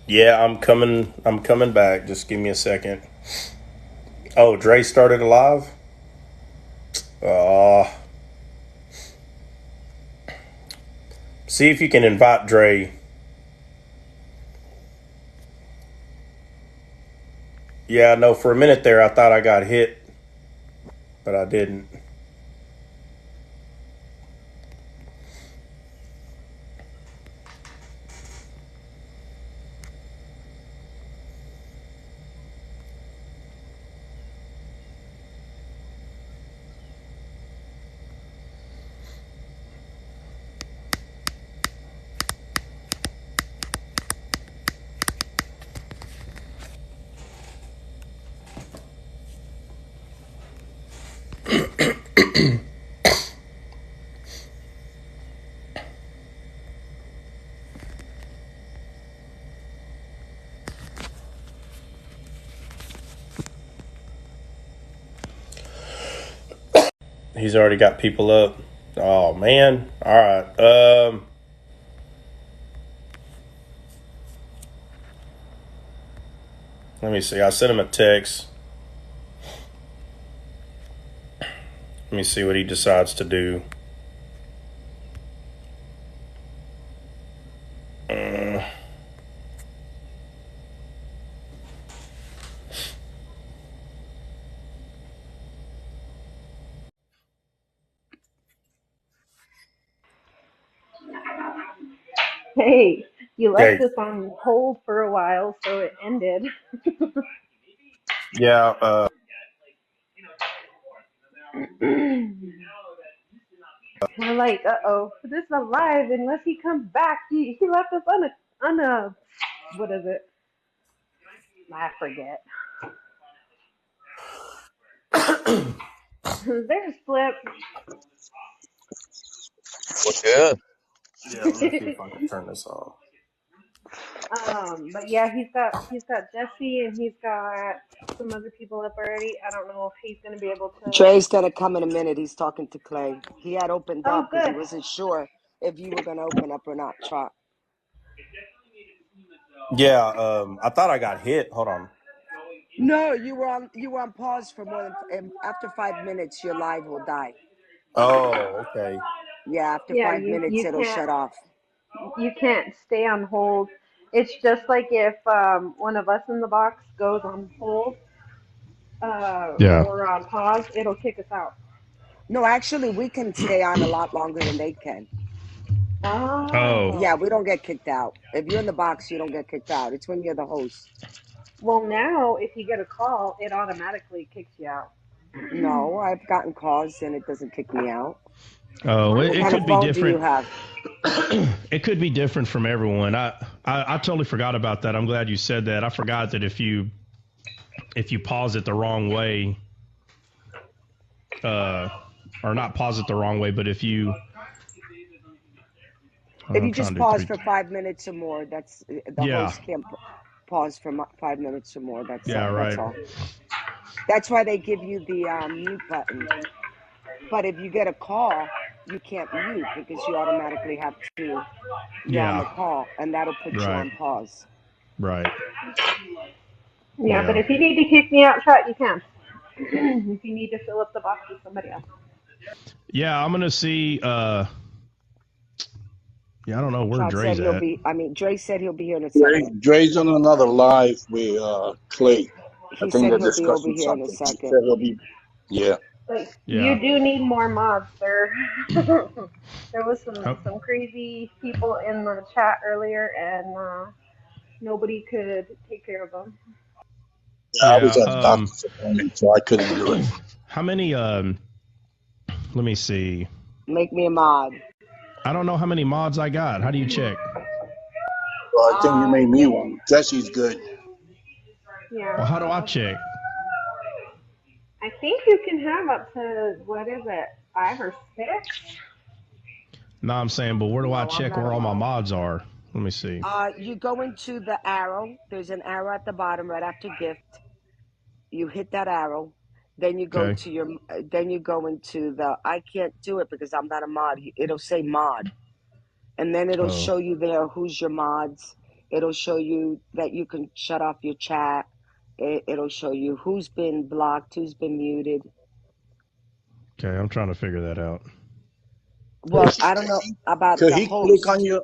Yeah, I'm coming. I'm coming back. Just give me a second. Oh, Dre started a live. Uh, See if you can invite Dre. Yeah, no. For a minute there, I thought I got hit, but I didn't. He's already got people up. Oh man. All right. Let me see. I sent him a text. Let me see what he decides to do. Uh, Hey, you left okay. us on hold for a while, so it ended. Yeah. We're like, uh-oh, this is alive unless he comes back. He left us on a, what is it? I forget. There's Flip. What's good? Yeah. Let me see if I can turn this off. But yeah, he's got Jesse and he's got some other people up already. I don't know if he's gonna be able to. Dre's gonna come in a minute. He's talking to Clay. He had opened Oh, up because he good. wasn't sure if you were gonna open up or not. Try. Yeah. I thought I got hit. Hold on. No, you were on pause for more than after 5 minutes. Your live will die. Oh. Okay. Yeah, after Yeah, five you minutes you it'll can't shut off. you can't stay on hold. It's just like if one of us in the box goes on hold Yeah. or on pause, it'll kick us out. No, actually, we can stay on a lot longer than they can. Oh, Yeah, Oh. we don't get kicked out. If you're in the box, you don't get kicked out. It's when you're the host. Well, now if you get a call, it automatically kicks you out. No, I've gotten calls and it doesn't kick me out. oh, Mine it, What it kind does. of could be phone do you different. have? It could be different from everyone. I totally forgot about that. I'm glad you said that. I forgot that if you pause it the wrong way, uh, or not pause it the wrong way, but if you, If I'm you just trying to do pause three. for 5 minutes or more, that's the Yeah, host can't pause for 5 minutes or more. yeah, That's right, all. That's why they give you the mute button. But if you get a call, you can't mute because you automatically have to. You're on yeah, the call, and that'll put you right, on pause. right, Yeah, but yeah, if you need to kick me out, chat, you can. If you need to fill up the box with somebody else. yeah. I'm gonna see. Yeah, I don't know where Chad said Dre's he'll at. be. I mean, Dre said he'll be here in a second. Dre's on another live with Clay. I He think said they're he'll be over discussing here in a something. He second. said he'll be. Yeah. Like Yeah. you do need more mods, sir. There was Oh, some crazy people in the chat earlier, and nobody could take care of them. Yeah, I was yeah. at a doctor's appointment, so I couldn't do it. How many? Let me see. Make me a mod. I don't know how many mods I got. How do you check? Well, I think you I made me think, one. Jesse's good. Well, yeah, how do I check? I think you can have up to what is it, 5 or 6? No, I'm saying, but where do I No, I'm check not a where all my mod. mods are? Let me see. You go into the arrow. There's an arrow at the bottom right after gift. You hit that arrow. Then you go Okay. to your. Then you go into the. I can't do it because I'm not a mod. It'll say mod, and then it'll Oh, show you there who's your mods. It'll show you that you can shut off your chat. It'll show you who's been blocked, who's been muted. Okay, I'm trying to figure that out. Well, I don't know about Could the he click on host. you?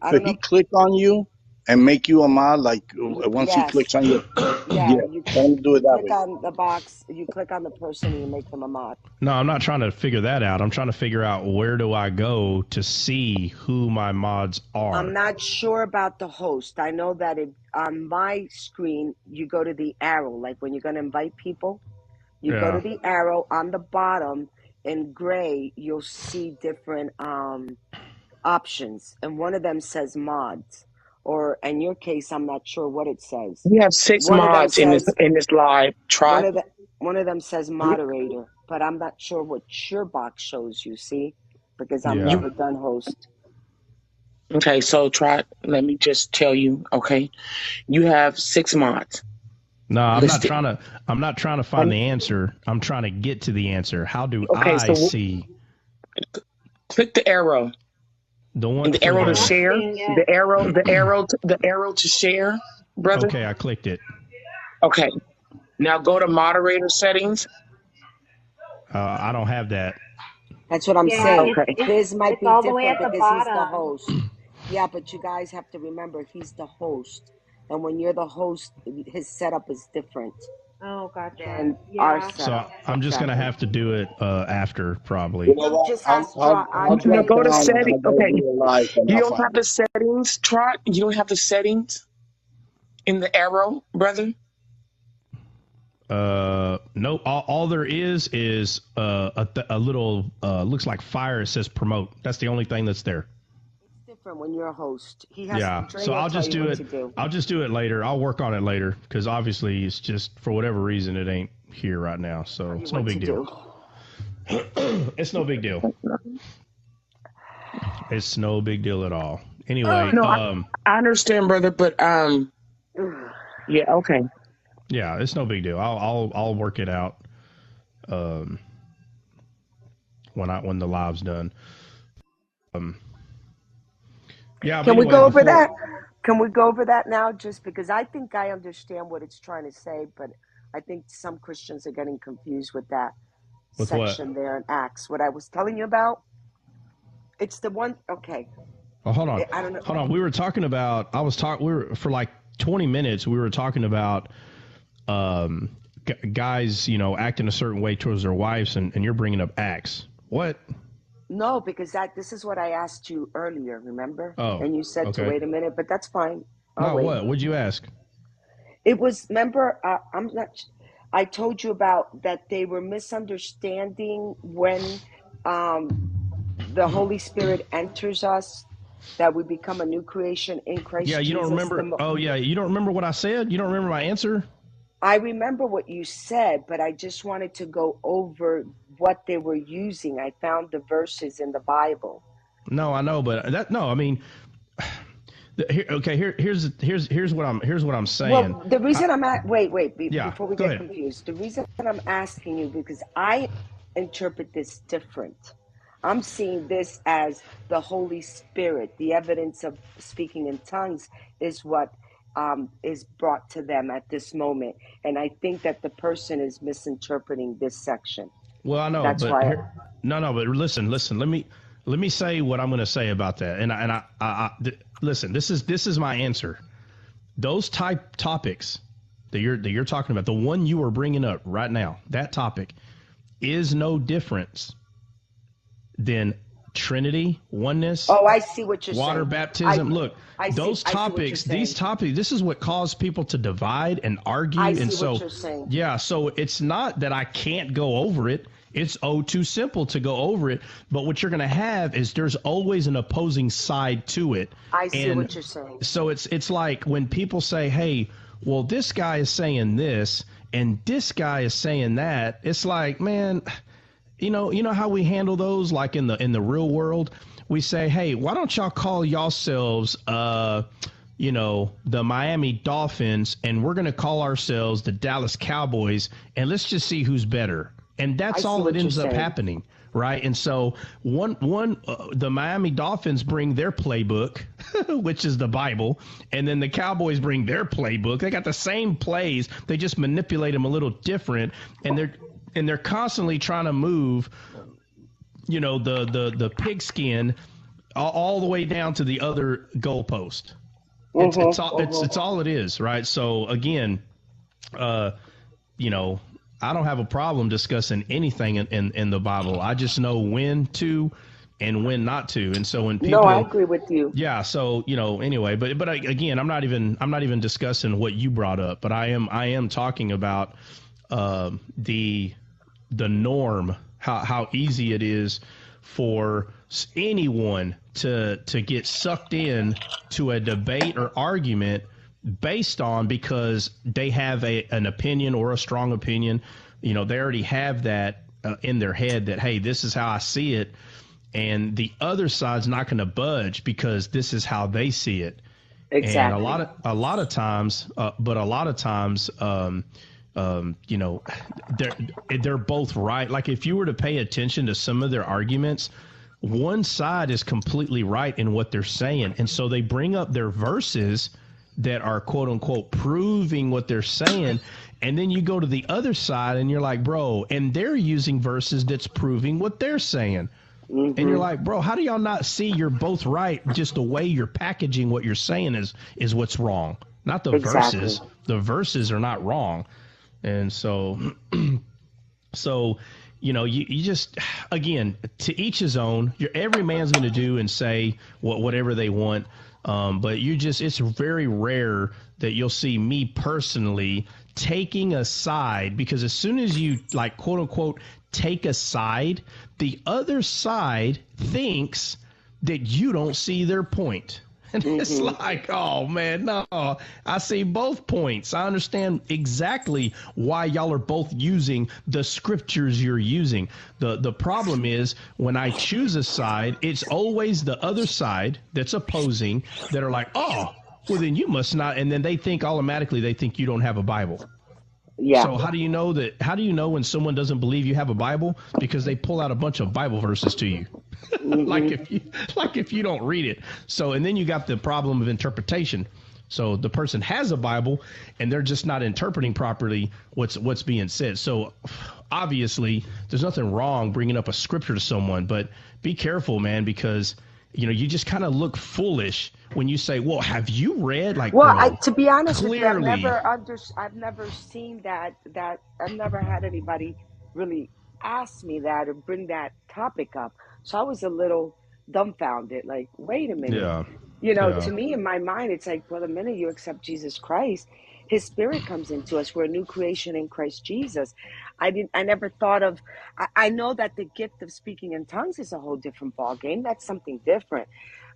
I Could don't he know. click on you and make you a mod? Like once he Yes. clicks on you, Yeah, yeah, tell him to do you it that click way. on the box, you click on the person, and you make them a mod. No, I'm not trying to figure that out. I'm trying to figure out where do I go to see who my mods are. I'm not sure about the host. I know that on my screen, you go to the arrow, like when you're going to invite people, you go to the arrow on the bottom in gray, you'll see different options. And one of them says mods. Or in your case, I'm not sure what it says. We have 6 One of them mods in this says live one tribe. of them says moderator, but I'm not sure what your box shows you, see? Because I'm never done host. Okay, so let me just tell you, okay? You have 6 mods. No, I'm listed. not trying to find the answer. I'm trying to get to the answer. How do I see? Click the arrow. The one the arrow to share. The arrow to share, brother. Okay, I clicked it. Okay. Now go to moderator settings. I don't have that. That's what I'm saying. Okay. His might be all different the way at the because he's the bottom. host. Yeah, but you guys have to remember he's the host. And when you're the host, his setup is different. Oh, gotcha. And Yeah. our So setup. I'm just going to have to do it after, probably. You know what? Just ask I'll Andre. Go to down settings. and I'll go Okay. real live and You I'll don't find have the settings, Trot? You don't have the settings in the arrow, brother? Nope. All there is a little looks like fire. It says promote. That's the only thing that's there. It's different when you're a host. He has Dre So will I'll tell just you do what it. to do. I'll just do it later. I'll work on it later because obviously it's just for whatever reason it ain't here right now. So it's no big deal. It's no big deal. It's no big deal at all. Anyway, No, I understand, brother, but yeah, okay. Yeah, it's no big deal. I'll work it out when the live's done. Yeah. Can we go over that? Can we go over that now? Just because I think I understand what it's trying to say, but I think some Christians are getting confused with that section there in Acts. What I was telling you about? It's the one. Okay. Well, hold on. I don't know. Hold on. We were talking about. We were for like 20 minutes. We were talking about guys, acting a certain way towards their wives, and you're bringing up Acts. What? No, because this is what I asked you earlier. Remember? Oh, and you said to wait a minute, but that's fine. No, what? What'd you ask? It was. Remember? I'm not. I told you about that they were misunderstanding when the Holy Spirit enters us, that we become a new creation in Christ Jesus. Yeah, you don't remember. You don't remember what I said? You don't remember my answer? I remember what you said, but I just wanted to go over what they were using. I found the verses in the Bible. No, I know, but I mean, here's what I'm saying. Well, the reason before we get ahead. confused, the reason I'm asking you, because I interpret this different. I'm seeing this as the Holy Spirit. The evidence of speaking in tongues is what is brought to them at this moment. And I think that the person is misinterpreting this section. Well, I know, That's but why but listen. Let me say what I'm going to say about that. And I listen. This is my answer. Those topics that you're talking about, the one you are bringing up right now, that topic is no difference than Trinity, oneness. Oh, I see what you're water saying. baptism. Look, these topics, this is what caused people to divide and argue. I and see so, what you're saying. Yeah, so it's not that I can't go over it. It's too simple to go over it. But what you're going to have is there's always an opposing side to it. I see what you're saying. So it's like when people say, hey, well, this guy is saying this and this guy is saying that. It's like, man, you know how we handle those like in the real world? We say, hey, why don't y'all call yourselves, the Miami Dolphins, and we're going to call ourselves the Dallas Cowboys, and let's just see who's better. And that's all that ends up happening. right? And so the Miami Dolphins bring their playbook, which is the Bible, and then the Cowboys bring their playbook. They got the same plays, they just manipulate them a little different, and they're constantly trying to move, the pigskin all the way down to the other goalpost. It's all it is, right? So again, I don't have a problem discussing anything in the Bible. I just know when to and when not to. And so when people, no, I agree with you. Yeah. So, anyway, but again, I'm not even discussing what you brought up, but I am talking about, the norm, how easy it is for anyone to get sucked in to a debate or argument based on, because they have an opinion or a strong opinion. They already have that in their head that, hey, this is how I see it, and the other side's not going to budge because this is how they see it. Exactly. And a lot of times, they're both right. Like if you were to pay attention to some of their arguments, one side is completely right in what they're saying, and so they bring up their verses that are quote unquote proving what they're saying. And then you go to the other side and you're like, bro, and they're using verses that's proving what they're saying. And you're like, bro, how do y'all not see you're both right? Just the way you're packaging what you're saying is what's wrong, not the verses. The verses are not wrong. And so, you just, again, to each his own. Every man's going to do and say whatever they want. But it's very rare that you'll see me personally taking a side, because as soon as you, like, quote unquote, take a side, the other side thinks that you don't see their point. And it's like, oh, man, no, I see both points. I understand exactly why y'all are both using the scriptures you're using. The problem is when I choose a side, it's always the other side that's opposing that are like, oh, well, then you must not. And then they think automatically you don't have a Bible. Yeah. So how do you know that? How do you know when someone doesn't believe you have a Bible? Because they pull out a bunch of Bible verses to you. like if you don't read it. So, and then you got the problem of interpretation. So the person has a Bible and they're just not interpreting properly what's being said. So obviously there's nothing wrong bringing up a scripture to someone, but be careful, man, because you just kind of look foolish when you say, well, have you read? Like, well, bro, to be honest clearly. with you, I've never seen that I've never had anybody really ask me that or bring that topic up. So I was a little dumbfounded, like, wait a minute. Yeah. To me, in my mind, it's like, well, the minute you accept Jesus Christ, his spirit comes into us. We're a new creation in Christ Jesus. I never thought of, I know that the gift of speaking in tongues is a whole different ballgame. That's something different.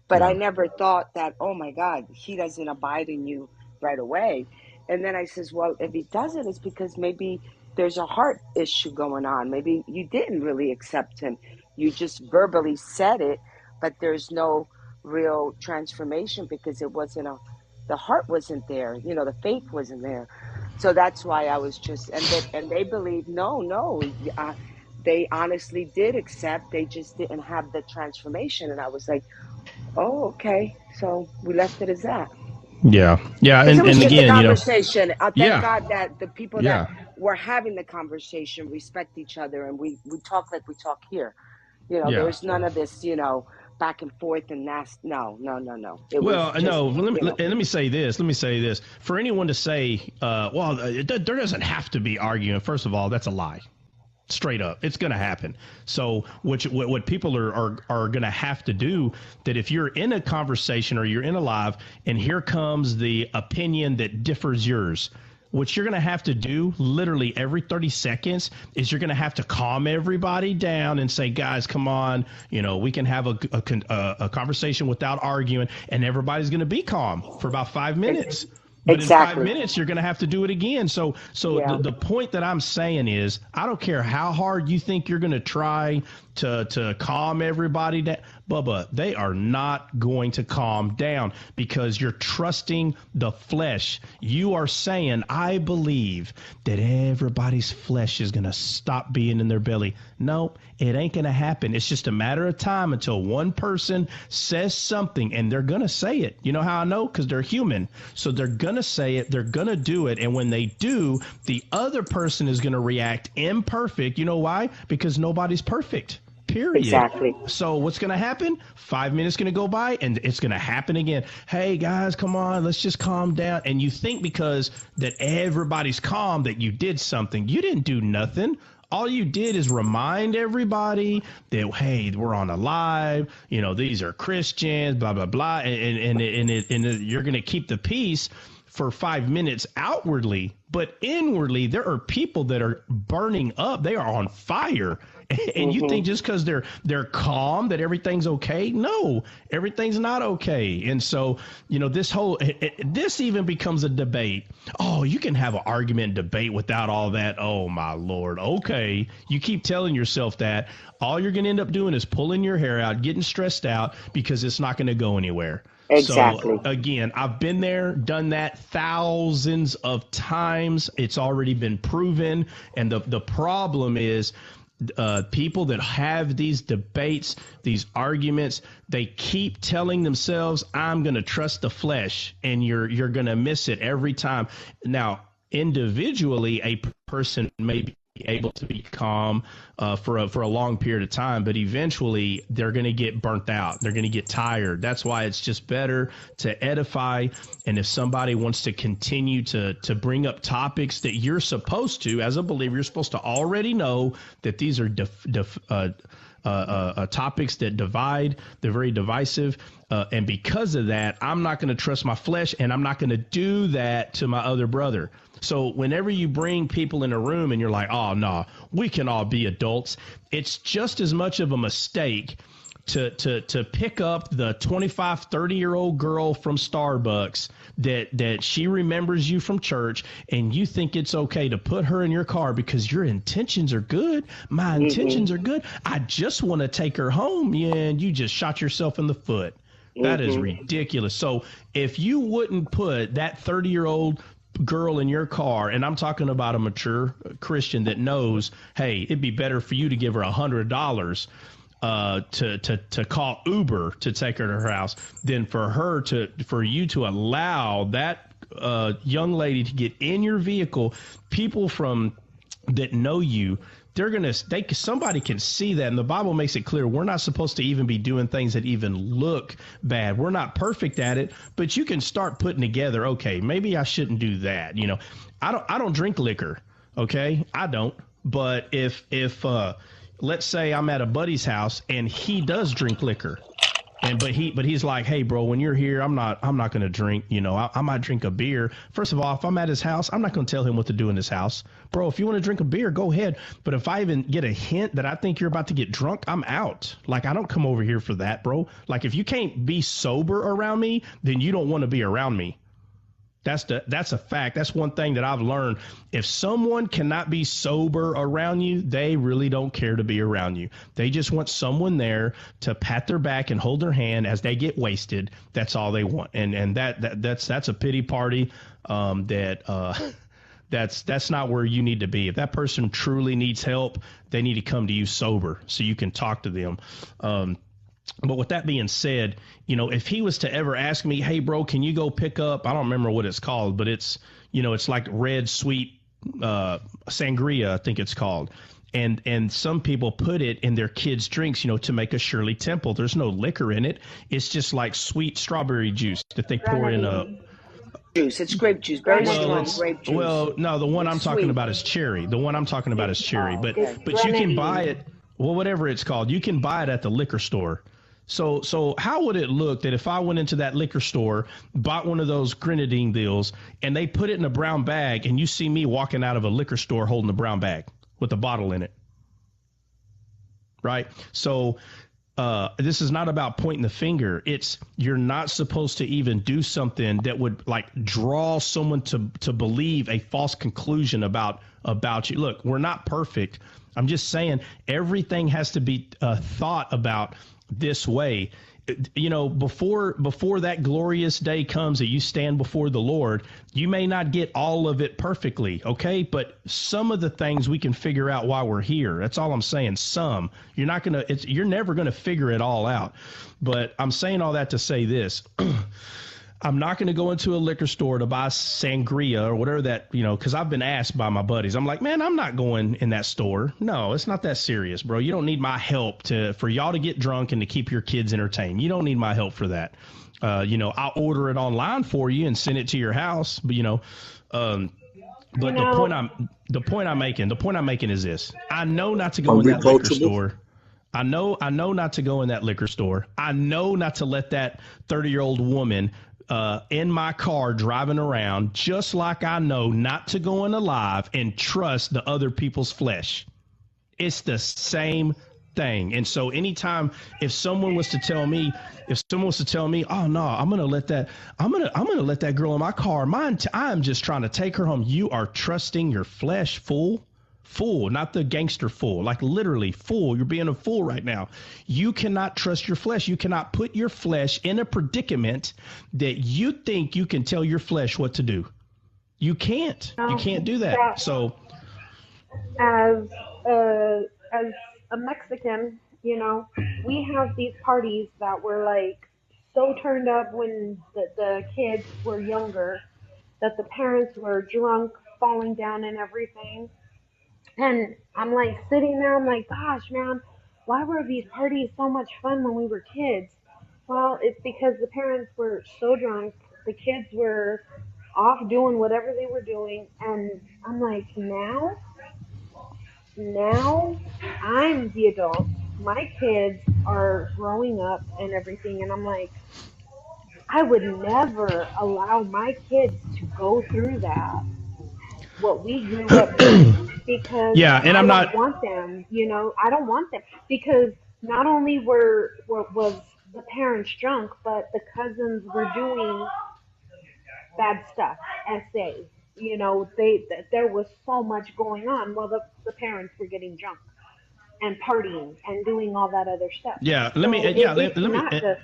But I never thought that, oh my God, he doesn't abide in you right away. And then I says, well, if he doesn't, it's because maybe there's a heart issue going on. Maybe you didn't really accept him. You just verbally said it, but there's no real transformation because it wasn't the heart wasn't there. The faith wasn't there. So that's why I was just, and they believe, no, they honestly did accept. They just didn't have the transformation. And I was like, oh, okay. So we left it as that. Yeah. And again, conversation. Thank God that the people that were having the conversation respect each other, and we talk like we talk here. There was none of this, back and forth and nasty. No. Let me say this. For anyone to say, there doesn't have to be arguing. First of all, that's a lie. Straight up, it's going to happen. So what people are going to have to do, that if you're in a conversation or you're in a live and here comes the opinion that differs yours, what you're going to have to do literally every 30 seconds is you're going to have to calm everybody down and say, guys, come on, we can have a conversation without arguing, and everybody's going to be calm for about 5 minutes. But in 5 Exactly. minutes, you're going to have to do it again. So Yeah. the point that I'm saying is, I don't care how hard you think you're going to try to calm everybody down. Bubba, they are not going to calm down because you're trusting the flesh. You are saying, I believe that everybody's flesh is going to stop being in their belly. No, it ain't going to happen. It's just a matter of time until one person says something, and they're going to say it. You know how I know? Because they're human. So they're going to say it. They're going to do it. And when they do, the other person is going to react imperfect. You know why? Because nobody's perfect. Period. Exactly. So what's going to happen? 5 minutes going to go by and it's going to happen again. Hey guys, come on, let's just calm down. And you think because that everybody's calm that you did something. You didn't do nothing. All you did is remind everybody that, hey, we're on a live, you know, these are Christians, blah, blah, blah. And you're going to keep the peace for 5 minutes outwardly, but inwardly, there are people that are burning up. They are on fire. And you think just because they're calm that everything's okay? No, everything's not okay. And so, you know, this even becomes a debate. Oh, you can have an argument and debate without all that. Oh, my Lord. Okay. You keep telling yourself that. All you're going to end up doing is pulling your hair out, getting stressed out because it's not going to go anywhere. Exactly. So, again, I've been there, done that thousands of times. It's already been proven. And the problem is, people that have these debates, these arguments, they keep telling themselves, I'm going to trust the flesh, and you're going to miss it every time. Now, individually, a person may be able to be calm for a long period of time, but eventually they're going to get burnt out. They're going to get tired. That's why it's just better to edify. And if somebody wants to continue to bring up topics that you're supposed to, as a believer, you're supposed to already know that these are topics that divide. They're very divisive. And because of that, I'm not going to trust my flesh, and I'm not going to do that to my other brother. So whenever you bring people in a room and you're like, oh, no, we can all be adults, it's just as much of a mistake to pick up the 25, 30-year-old girl from Starbucks that she remembers you from church, and you think it's okay to put her in your car because your intentions are good. My intentions are good. I just want to take her home. Yeah, and you just shot yourself in the foot. That is ridiculous. So if you wouldn't put that 30-year-old girl in your car, and I'm talking about a mature Christian that knows, hey, it'd be better for you to give her $100 to call Uber to take her to her house than for you to allow that young lady to get in your vehicle. People that know you, somebody can see that, and the Bible makes it clear we're not supposed to even be doing things that even look bad. We're not perfect at it, but you can start putting together, okay, maybe I shouldn't do that. You know, I don't drink liquor, okay? I don't. But if let's say I'm at a buddy's house and he does drink liquor, but he's like, hey, bro, when you're here, I'm not going to drink. You know, I might drink a beer. First of all, if I'm at his house, I'm not going to tell him what to do in his house. Bro, if you want to drink a beer, go ahead. But if I even get a hint that I think you're about to get drunk, I'm out. Like, I don't come over here for that, bro. Like, if you can't be sober around me, then you don't want to be around me. That's a fact. That's one thing that I've learned. If someone cannot be sober around you, they really don't care to be around you. They just want someone there to pat their back and hold their hand as they get wasted. That's all they want. And that's a pity party. That's not where you need to be. If that person truly needs help, they need to come to you sober so you can talk to them. But with that being said, you know, if he was to ever ask me, hey, bro, can you go pick up, I don't remember what it's called, but it's, you know, it's like red sweet sangria, I think it's called. And some people put it in their kids' drinks, you know, to make a Shirley Temple. There's no liquor in it. It's just like sweet strawberry juice that they pour in a juice. It's grape juice. Very strong grape juice. Well, no, the one I'm talking about is cherry. The one I'm talking about is cherry. But you can buy it, well, whatever it's called, you can buy it at the liquor store. So how would it look that if I went into that liquor store, bought one of those grenadine deals, and they put it in a brown bag, and you see me walking out of a liquor store holding a brown bag with a bottle in it, right? So this is not about pointing the finger. It's you're not supposed to even do something that would like draw someone to believe a false conclusion about you. Look, we're not perfect. I'm just saying everything has to be thought about this way. You know, before that glorious day comes that you stand before the Lord, you may not get all of it perfectly, okay? But some of the things we can figure out while we're here. That's all I'm saying. Some. You're never gonna figure it all out. But I'm saying all that to say this. I'm not going to go into a liquor store to buy sangria or whatever that, you know, because I've been asked by my buddies. I'm like, man, I'm not going in that store. No, it's not that serious, bro. You don't need my help for y'all to get drunk and to keep your kids entertained. You don't need my help for that. You know, I'll order it online for you and send it to your house. But, but the point I'm making is this. I know not to go in that liquor store. I know not to go in that liquor store. I know not to let that 30-year-old woman in my car driving around, just like I know not to go in alive and trust the other people's flesh. It's the same thing. And so anytime if someone was to tell me, oh no, I'm gonna let that girl in my car, I'm just trying to take her home. You are trusting your flesh, fool. Fool, not the gangster fool, like literally fool. You're being a fool right now. You cannot trust your flesh. You cannot put your flesh in a predicament that you think you can tell your flesh what to do. You can't. You can't do that. So, as a Mexican, you know, we have these parties that were like so turned up when the kids were younger that the parents were drunk, falling down and everything. And I'm like sitting there, I'm like, gosh, man, why were these parties so much fun when we were kids? Well, it's because the parents were so drunk, the kids were off doing whatever they were doing, and I'm like, now I'm the adult. My kids are growing up and everything, and I'm like, I would never allow my kids to go through that, what we grew up doing, because yeah, and I I'm don't not. want them, you know, I don't want them, because not only was the parents drunk, but the cousins were doing bad stuff, SA, you know, there was so much going on while the parents were getting drunk and partying and doing all that other stuff. Yeah, let me. So Yeah, it's let me. not just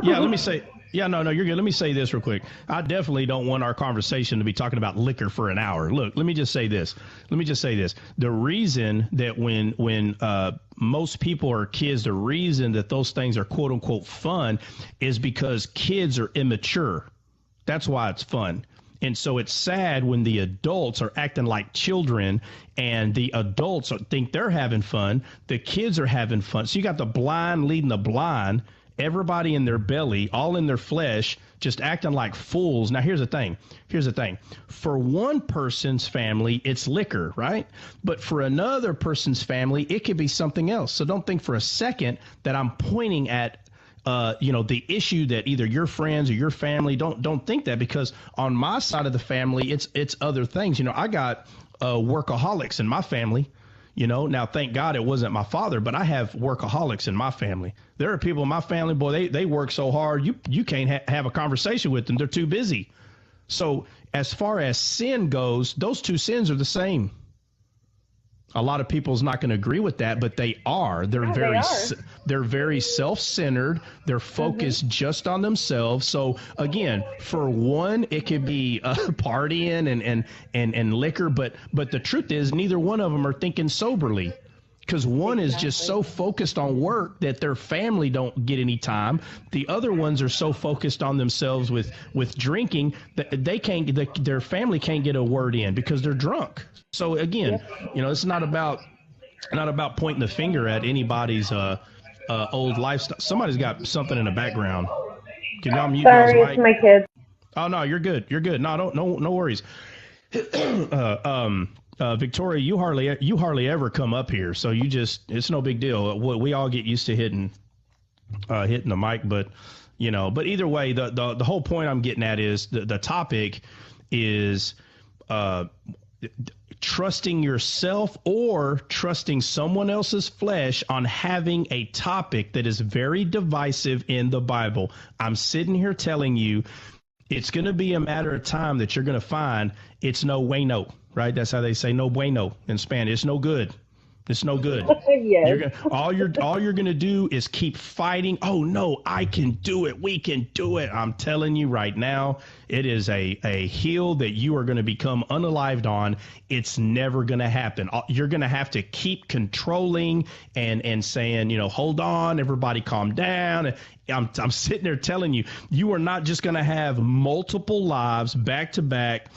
Yeah, let me say. Yeah, no, you're good. Let me say this real quick. I definitely don't want our conversation to be talking about liquor for an hour. Look, let me just say this. The reason that when most people are kids, the reason that those things are quote unquote fun is because kids are immature. That's why it's fun. And so it's sad when the adults are acting like children and the adults think they're having fun. The kids are having fun. So you got the blind leading the blind, everybody in their belly, all in their flesh, just acting like fools. Now, here's the thing. For one person's family, it's liquor, right? But for another person's family, it could be something else. So don't think for a second that I'm pointing at the issue that either your friends or your family don't think that, because on my side of the family, it's other things. You know, I got workaholics in my family. You know, now thank God it wasn't my father, but I have workaholics in my family. There are people in my family, boy, they work so hard you can't have a conversation with them. They're too busy. So as far as sin goes, those two sins are the same. A lot of people's not going to agree with that, but they are. They're very self-centered. They're focused just on themselves. So again, for one, it could be partying and liquor, but the truth is neither one of them are thinking soberly, because one is just so focused on work that their family don't get any time. The other ones are so focused on themselves with drinking that their family can't get a word in because they're drunk. So again, it's not about pointing the finger at anybody's old lifestyle. Somebody's got something in the background. Can y'all mute y'all's mic? it's my kids. Oh no, you're good. No worries. Victoria, you hardly ever come up here, so it's no big deal. We all get used to hitting the mic, but either way, the whole point I'm getting at is the topic is trusting yourself or trusting someone else's flesh on having a topic that is very divisive in the Bible. I'm sitting here telling you it's going to be a matter of time that you're going to find it's no bueno, right? That's how they say no bueno in Spanish. It's no good. It's no good. Yes. All you're gonna do is keep fighting. Oh no, I can do it. We can do it. I'm telling you right now, it is a hill that you are going to become unalived on. It's never going to happen. You're going to have to keep controlling and saying, hold on, everybody calm down. I'm sitting there telling you, you are not just going to have multiple lives back to back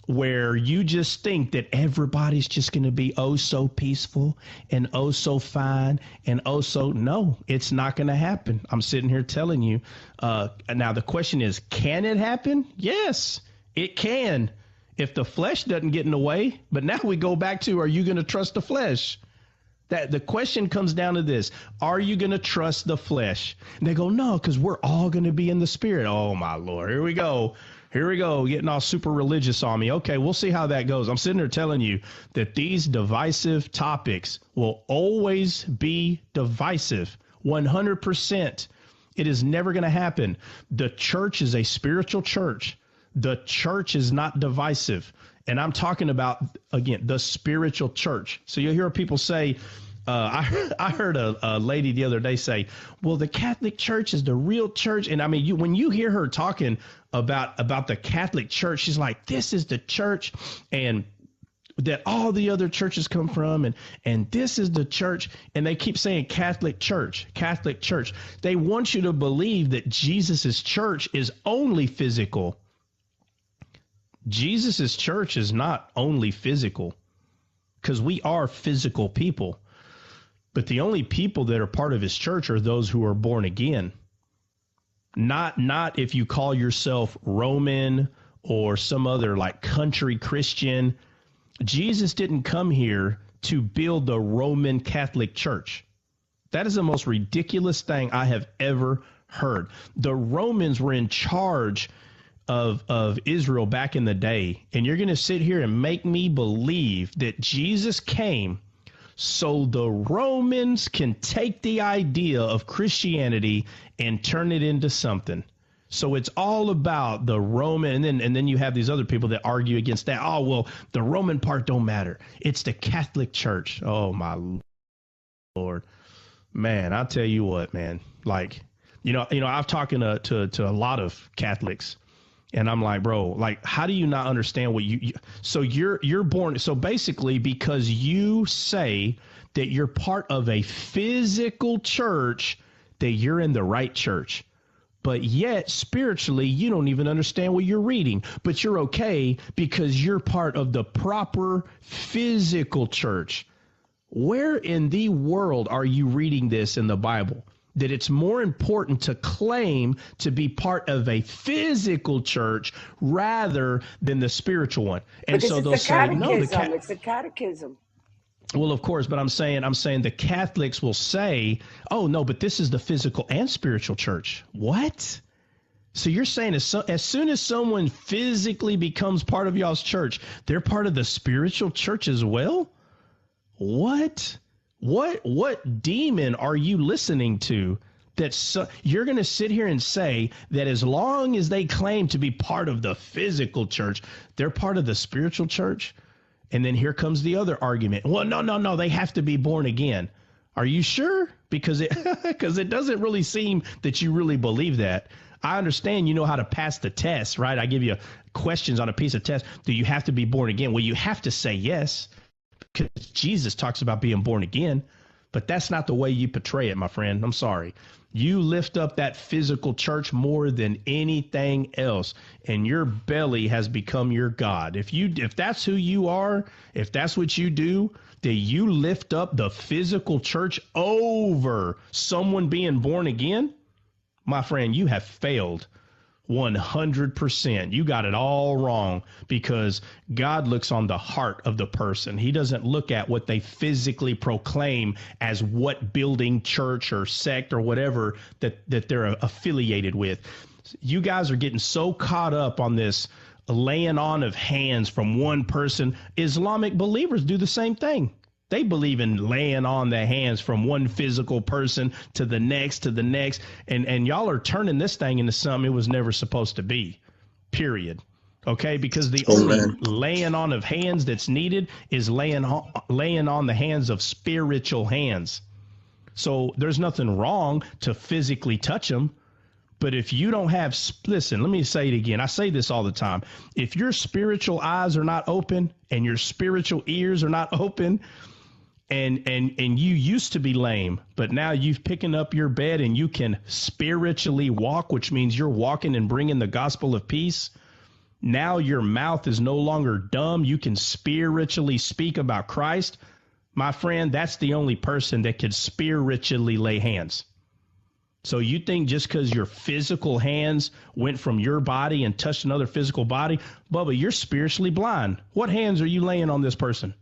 where you just think that everybody's just going to be oh so peaceful and oh so fine and oh so no, it's not going to happen. I'm sitting here telling you. Now the question is, can it happen? Yes, it can, if the flesh doesn't get in the way. But now we go back to, are you going to trust the flesh? That the question comes down to this: are you going to trust the flesh? And they go, no, because we're all going to be in the spirit. Oh my Lord, here we go. Here we go, getting all super religious on me. Okay, we'll see how that goes. I'm sitting there telling you that these divisive topics will always be divisive, 100%. It is never going to happen. The church is a spiritual church. The church is not divisive. And I'm talking about, again, the spiritual church. So you'll hear people say, I heard a lady the other day say, well, the Catholic Church is the real church. And I mean, when you hear her talking about the Catholic Church, she's like, this is the church and that all the other churches come from. And this is the church. And they keep saying Catholic Church, Catholic Church. They want you to believe that Jesus's church is only physical. Jesus's church is not only physical, because we are physical people. But the only people that are part of his church are those who are born again. Not if you call yourself Roman or some other like country Christian. Jesus didn't come here to build the Roman Catholic Church. That is the most ridiculous thing I have ever heard. The Romans were in charge of Israel back in the day. And you're going to sit here and make me believe that Jesus came so the Romans can take the idea of Christianity and turn it into something. So it's all about the Roman, and then you have these other people that argue against that. Oh, well, the Roman part don't matter. It's the Catholic Church. Oh, my Lord. Man, I'll tell you what, man. Like, I've talking to a lot of Catholics. And I'm like, bro, like, how do you not understand what so you're born. So basically, because you say that you're part of a physical church, that you're in the right church. But yet, spiritually, you don't even understand what you're reading. But you're okay because you're part of the proper physical church. Where in the world are you reading this in the Bible? That it's more important to claim to be part of a physical church rather than the spiritual one. And because so it's they'll say, no, it's the catechism. Well, of course, but I'm saying the Catholics will say, oh, no, but this is the physical and spiritual church. What? So you're saying as soon as someone physically becomes part of y'all's church, they're part of the spiritual church as well? What? What demon are you listening to that you're going to sit here and say that as long as they claim to be part of the physical church, they're part of the spiritual church? And then here comes the other argument. Well, no, they have to be born again. Are you sure? Because it doesn't really seem that you really believe that. I understand you know how to pass the test, right? I give you questions on a piece of test. Do you have to be born again? Well, you have to say yes. Because Jesus talks about being born again, but that's not the way you portray it, my friend. I'm sorry. You lift up that physical church more than anything else, and your belly has become your God. If that's who you are, if that's what you do, that you lift up the physical church over someone being born again, my friend, you have failed. 100%. You got it all wrong, because God looks on the heart of the person. He doesn't look at what they physically proclaim as what building, church or sect or whatever that they're affiliated with. You guys are getting so caught up on this laying on of hands from one person. Islamic believers do the same thing. They believe in laying on the hands from one physical person to the next, and y'all are turning this thing into something it was never supposed to be, period. Okay, because the only laying on of hands that's needed is laying on the hands of spiritual hands. So there's nothing wrong to physically touch them. But if you don't have, listen, let me say it again. I say this all the time. If your spiritual eyes are not open and your spiritual ears are not open, and you used to be lame, but now you've picking up your bed and you can spiritually walk, which means you're walking and bringing the gospel of peace. Now your mouth is no longer dumb. You can spiritually speak about Christ. My friend, that's the only person that could spiritually lay hands. So you think just because your physical hands went from your body and touched another physical body, Bubba, you're spiritually blind. What hands are you laying on this person?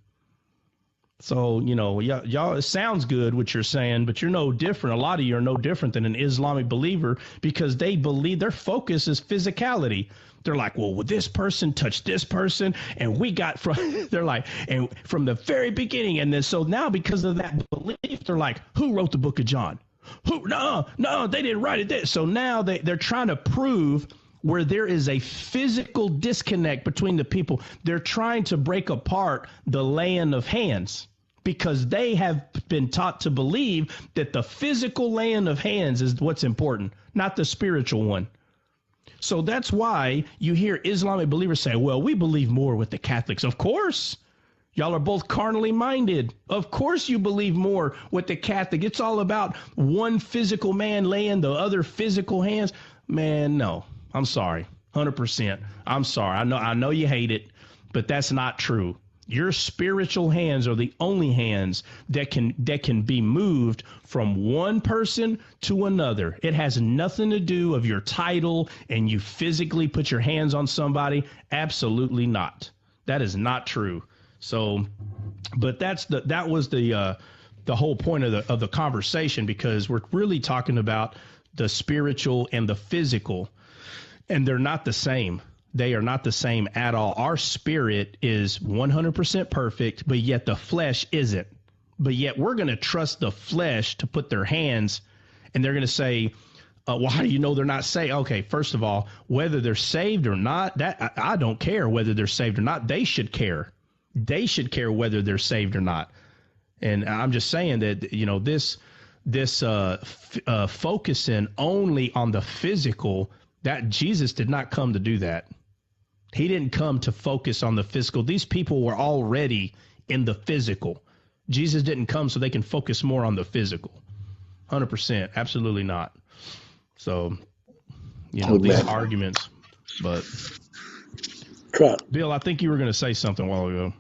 So, y'all, it sounds good what you're saying, but you're no different. A lot of you are no different than an Islamic believer because they believe their focus is physicality. They're like, well, this person touched this person, and we got from, they're like, and from the very beginning. And then so now because of that belief, they're like, who wrote the book of John? No, they didn't write it. So now they're trying to prove where there is a physical disconnect between the people. They're trying to break apart the laying of hands because they have been taught to believe that the physical laying of hands is what's important, not the spiritual one. So that's why you hear Islamic believers say, well, we believe more with the Catholics. Of course. Y'all are both carnally minded. Of course you believe more with the Catholic. It's all about one physical man laying the other physical hands. Man, no. I'm sorry. 100%. I'm sorry. I know you hate it, but that's not true. Your spiritual hands are the only hands that can be moved from one person to another. It has nothing to do with your title and you physically put your hands on somebody. Absolutely not. That is not true. So, but that was the whole point of the conversation, because we're really talking about the spiritual and the physical, and they're not the same. They are not the same at all. Our spirit is 100% perfect, but yet the flesh isn't. But yet we're going to trust the flesh to put their hands, and they're going to say, well, how do you know they're not saved? Okay, first of all, whether they're saved or not, that I don't care whether they're saved or not. They should care. They should care whether they're saved or not. And I'm just saying that, this focusing only on the physical, that Jesus did not come to do that. He didn't come to focus on the physical. These people were already in the physical. Jesus didn't come so they can focus more on the physical. 100%. Absolutely not. So, these arguments, but Bill, I think you were going to say something a while ago.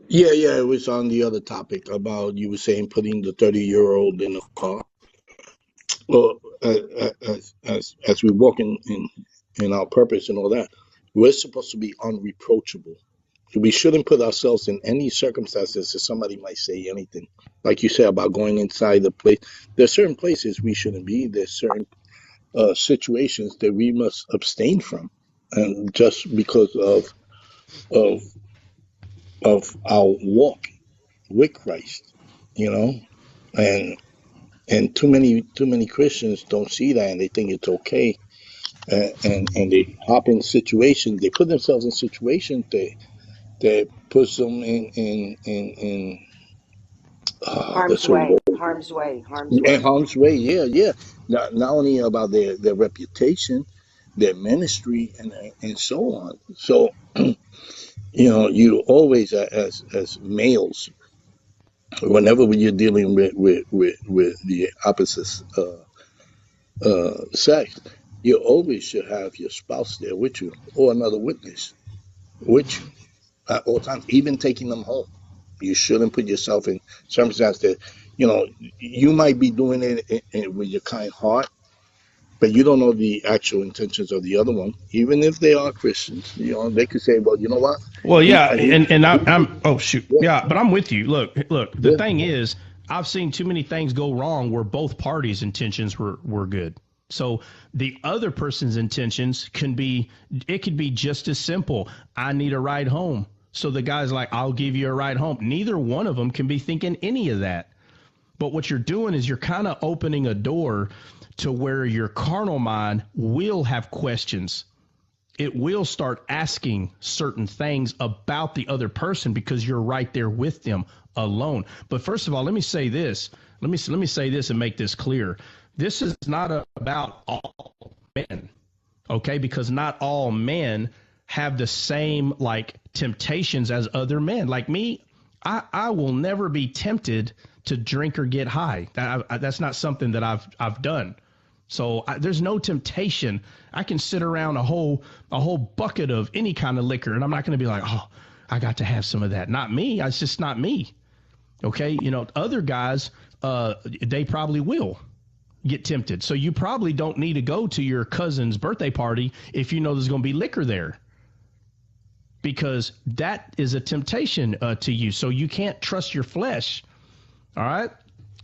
Yeah, it was on the other topic about, you were saying, putting the 30-year-old in a car. Well, as we walk in our purpose and all that, we're supposed to be unreproachable. We shouldn't put ourselves in any circumstances that somebody might say anything. Like you said about going inside the place. There's certain places we shouldn't be. There's certain situations that we must abstain from, and just because of our walk with Christ, and too many Christians don't see that, and they think it's okay, and they hop in situations. They put themselves in situations that puts them in harm's way. In harm's way, yeah. Not only about their reputation, their ministry, and so on. So, you always, as males, whenever you're dealing with the opposite sex, you always should have your spouse there with you, or another witness with you at all times, even taking them home. You shouldn't put yourself in circumstances that, you might be doing it with your kind heart, but you don't know the actual intentions of the other one. Even if they are Christians, they could say, well, you know what? Well, yeah, I'm oh, shoot. Yeah, but I'm with you. Look, the thing is, I've seen too many things go wrong where both parties' intentions were good. So the other person's intentions could be just as simple. I need a ride home. So the guy's like, I'll give you a ride home. Neither one of them can be thinking any of that. But what you're doing is you're kind of opening a door to where your carnal mind will have questions. It will start asking certain things about the other person because you're right there with them alone. But first of all, let me say this. Let me say this and make this clear. This is not about all men, okay? Because not all men have the same like temptations as other men. Like me, I will never be tempted to drink or get high. That's not something that I've done. So there's no temptation. I can sit around a whole bucket of any kind of liquor, and I'm not going to be like, oh, I got to have some of that. Not me. It's just not me. Okay, other guys, they probably will get tempted. So you probably don't need to go to your cousin's birthday party if you know there's going to be liquor there, because that is a temptation to you. So you can't trust your flesh. All right.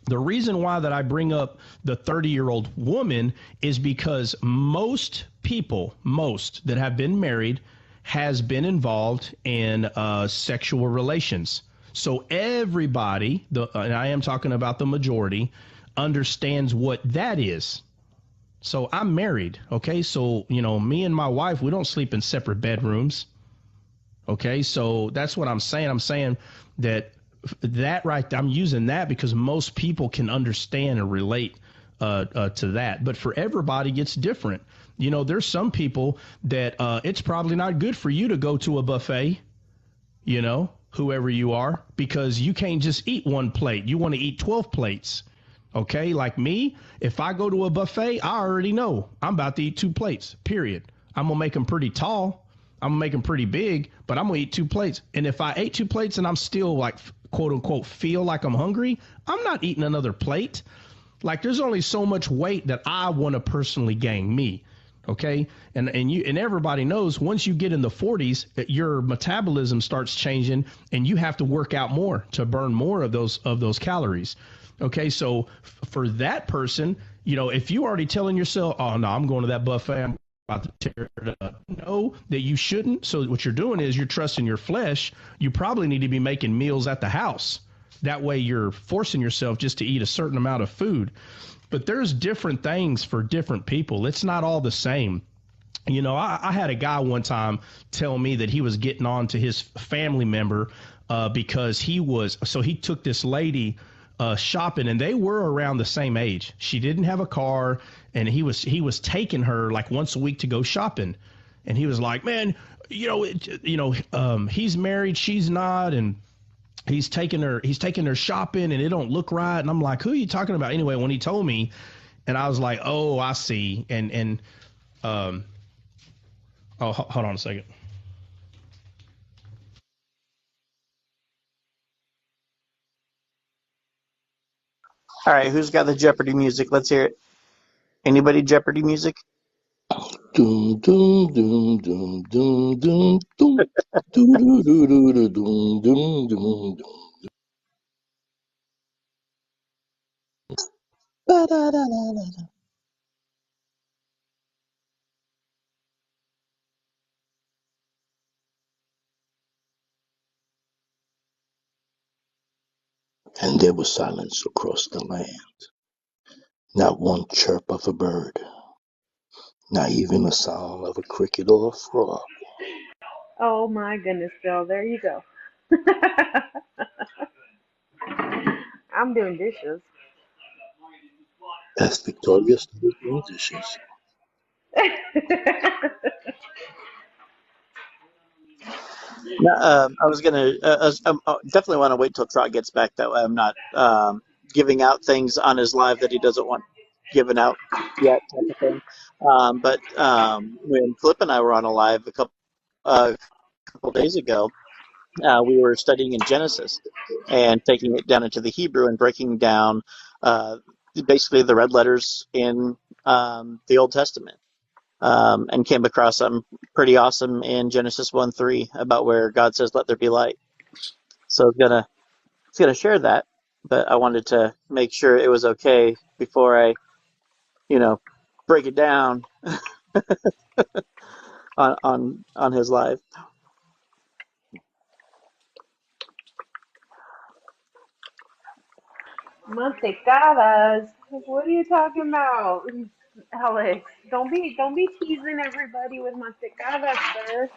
The reason why that I bring up the 30-year-old woman is because most people, that have been married, has been involved in sexual relations. So everybody, and I am talking about the majority, understands what that is. So I'm married, okay? So, me and my wife, we don't sleep in separate bedrooms, okay? So that's what I'm saying. I'm saying that right there, I'm using that because most people can understand and relate to that. But for everybody, it's different. There's some people that it's probably not good for you to go to a buffet, whoever you are, because you can't just eat one plate. You want to eat 12 plates. Okay, like me, if I go to a buffet, I already know I'm about to eat 2 plates, period. I'm going to make them pretty tall. I'm going to make them pretty big, but I'm going to eat 2 plates. And if I ate 2 plates and I'm still like, quote unquote, feel like I'm hungry, I'm not eating another plate. Like, there's only so much weight that I want to personally gain, me. Okay. And everybody knows once you get in the 40s, your metabolism starts changing and you have to work out more to burn more of those calories. Okay. So for that person, if you already telling yourself, oh no, I'm going to that buffet, I'm about to tear it up. No, that you shouldn't. So what you're doing is you're trusting your flesh. You probably need to be making meals at the house. That way you're forcing yourself just to eat a certain amount of food. But there's different things for different people. It's not all the same. I had a guy one time tell me that he was getting on to his family member because he took this lady shopping, and they were around the same age. She didn't have a car, and he was taking her like once a week to go shopping. And he was like, man, he's married, she's not, and he's taking her shopping, and it don't look right. And I'm like, who are you talking about? Anyway, when he told me, and I was like, oh, I see. Hold on a second. All right, who's got the Jeopardy music? Let's hear it. Anybody Jeopardy music? Doom, doom, doom, doom, doom, doom, doom. Doo, doo, doo, doo, doo, doom, doom, doom, doom. Ba-da-da-da-da-da. And there was silence across the land. Not one chirp of a bird, not even a sound of a cricket or a frog. Oh my goodness, Bill. There you go. I'm doing dishes. As Victoria started doing dishes. No, I was gonna definitely want to wait till Trot gets back. That way, I'm not giving out things on his live that he doesn't want given out yet, type of thing. But when Flip and I were on a live a couple days ago, we were studying in Genesis and taking it down into the Hebrew and breaking down basically the red letters in the Old Testament. And came across something pretty awesome in Genesis 1:3 about where God says, "Let there be light." So I was gonna share that, but I wanted to make sure it was okay before I, you know, break it down on his live. Mantecadas. What are you talking about, Alex? Don't be teasing everybody with mantecadas, sir.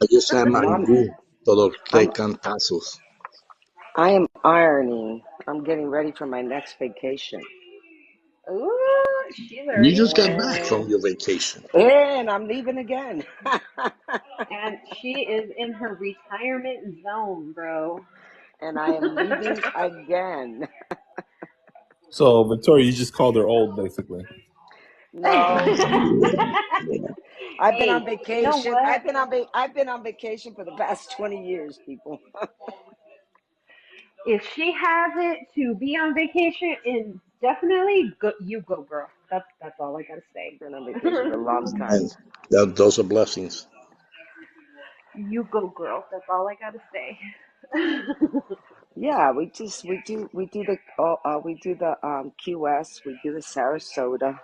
I just had my I'm todos I'm cantazos. I am ironing. I'm getting ready for my next vacation. Ooh, she's You already just got back planning. from your vacation. And I'm leaving again. And she is in her retirement zone, bro. And I am leaving again. So Victoria, you just called her old, basically. No, Yeah. I've been on Hey, you know vacation. what? I've been on vacation for the past 20 years, people. If she has it to be on vacation, and definitely go, you go, girl. That's all I gotta say. Been on vacation for a long time. And those are blessings. You go, girl. That's all I gotta say. Yeah, we do the Key West, we do the Sarasota.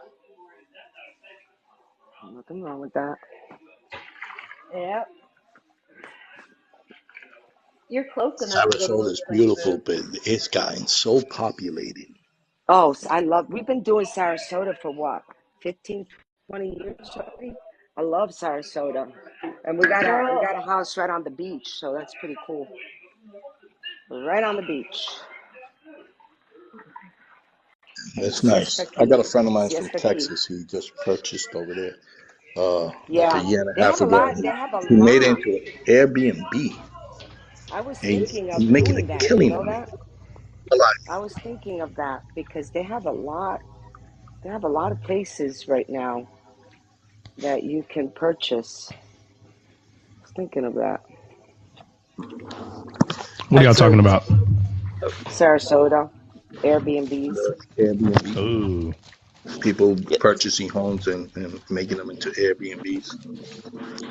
Nothing wrong with that. Yep, you're close enough to go to Sarasota those is beautiful, places. but it's gotten so populated. Oh, we've been doing Sarasota for what, 15, 20 years already? I love Sarasota. And we Girl, got a house right on the beach, so that's pretty cool. Right on the beach. It's nice. Siesta I got Key. a friend of mine from Siesta Key. Texas. He just purchased over there like a Yeah. year and They a have half a ago. lot. And They have a he made it lot. into an Airbnb. I was And he's thinking of making doing a that. You killing know on it. that? I was thinking of that because they have a lot. They have a lot of places right now that you can purchase. I was thinking of that. What are y'all talking about? Sarasota, Airbnbs. Airbnb. Ooh. People Yeah. purchasing homes and making them into Airbnbs.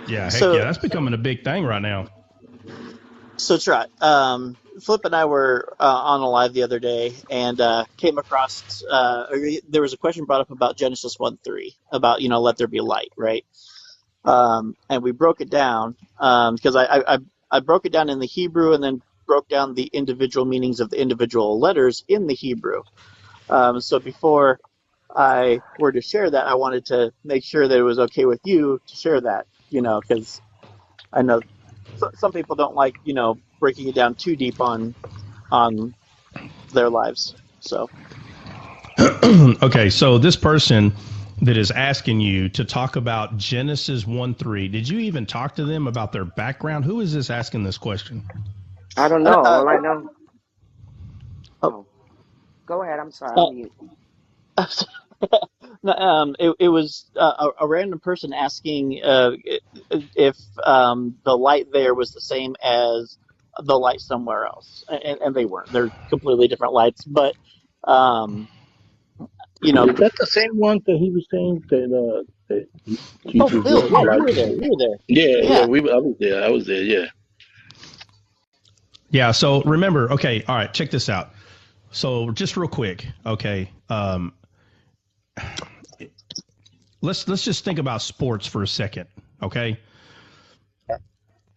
Yeah, heck yeah. So That's becoming a big thing right now. so Trot, Flip and I were on a live the other day and came across there was a question brought up about Genesis 1:3 about let there be light, right? And we broke it down because I broke it down in the Hebrew and then broke down the individual meanings of the individual letters in the Hebrew. So before I were to share that, I wanted to make sure that it was okay with you to share that, because I know some people don't like, breaking it down too deep on their lives. So Okay, so this person that is asking you to talk about Genesis 1:3, did you even talk to them about their background? Who is this asking this question? I don't uh, know. uh, All I know. oh, Oh, go ahead. I'm sorry. uh, I'm mute. no, it was a random person asking if the light there was the same as the light somewhere else, and they weren't. They're completely different lights, but um, you know, Is that the same one that he was saying that oh, Jesus Phil, was yeah, you like? were there. You were there. Yeah, yeah. Yeah. I was there. I was there. Yeah. Yeah, so remember, okay, all right, check this out. So just real quick, okay, let's just think about sports for a second, okay?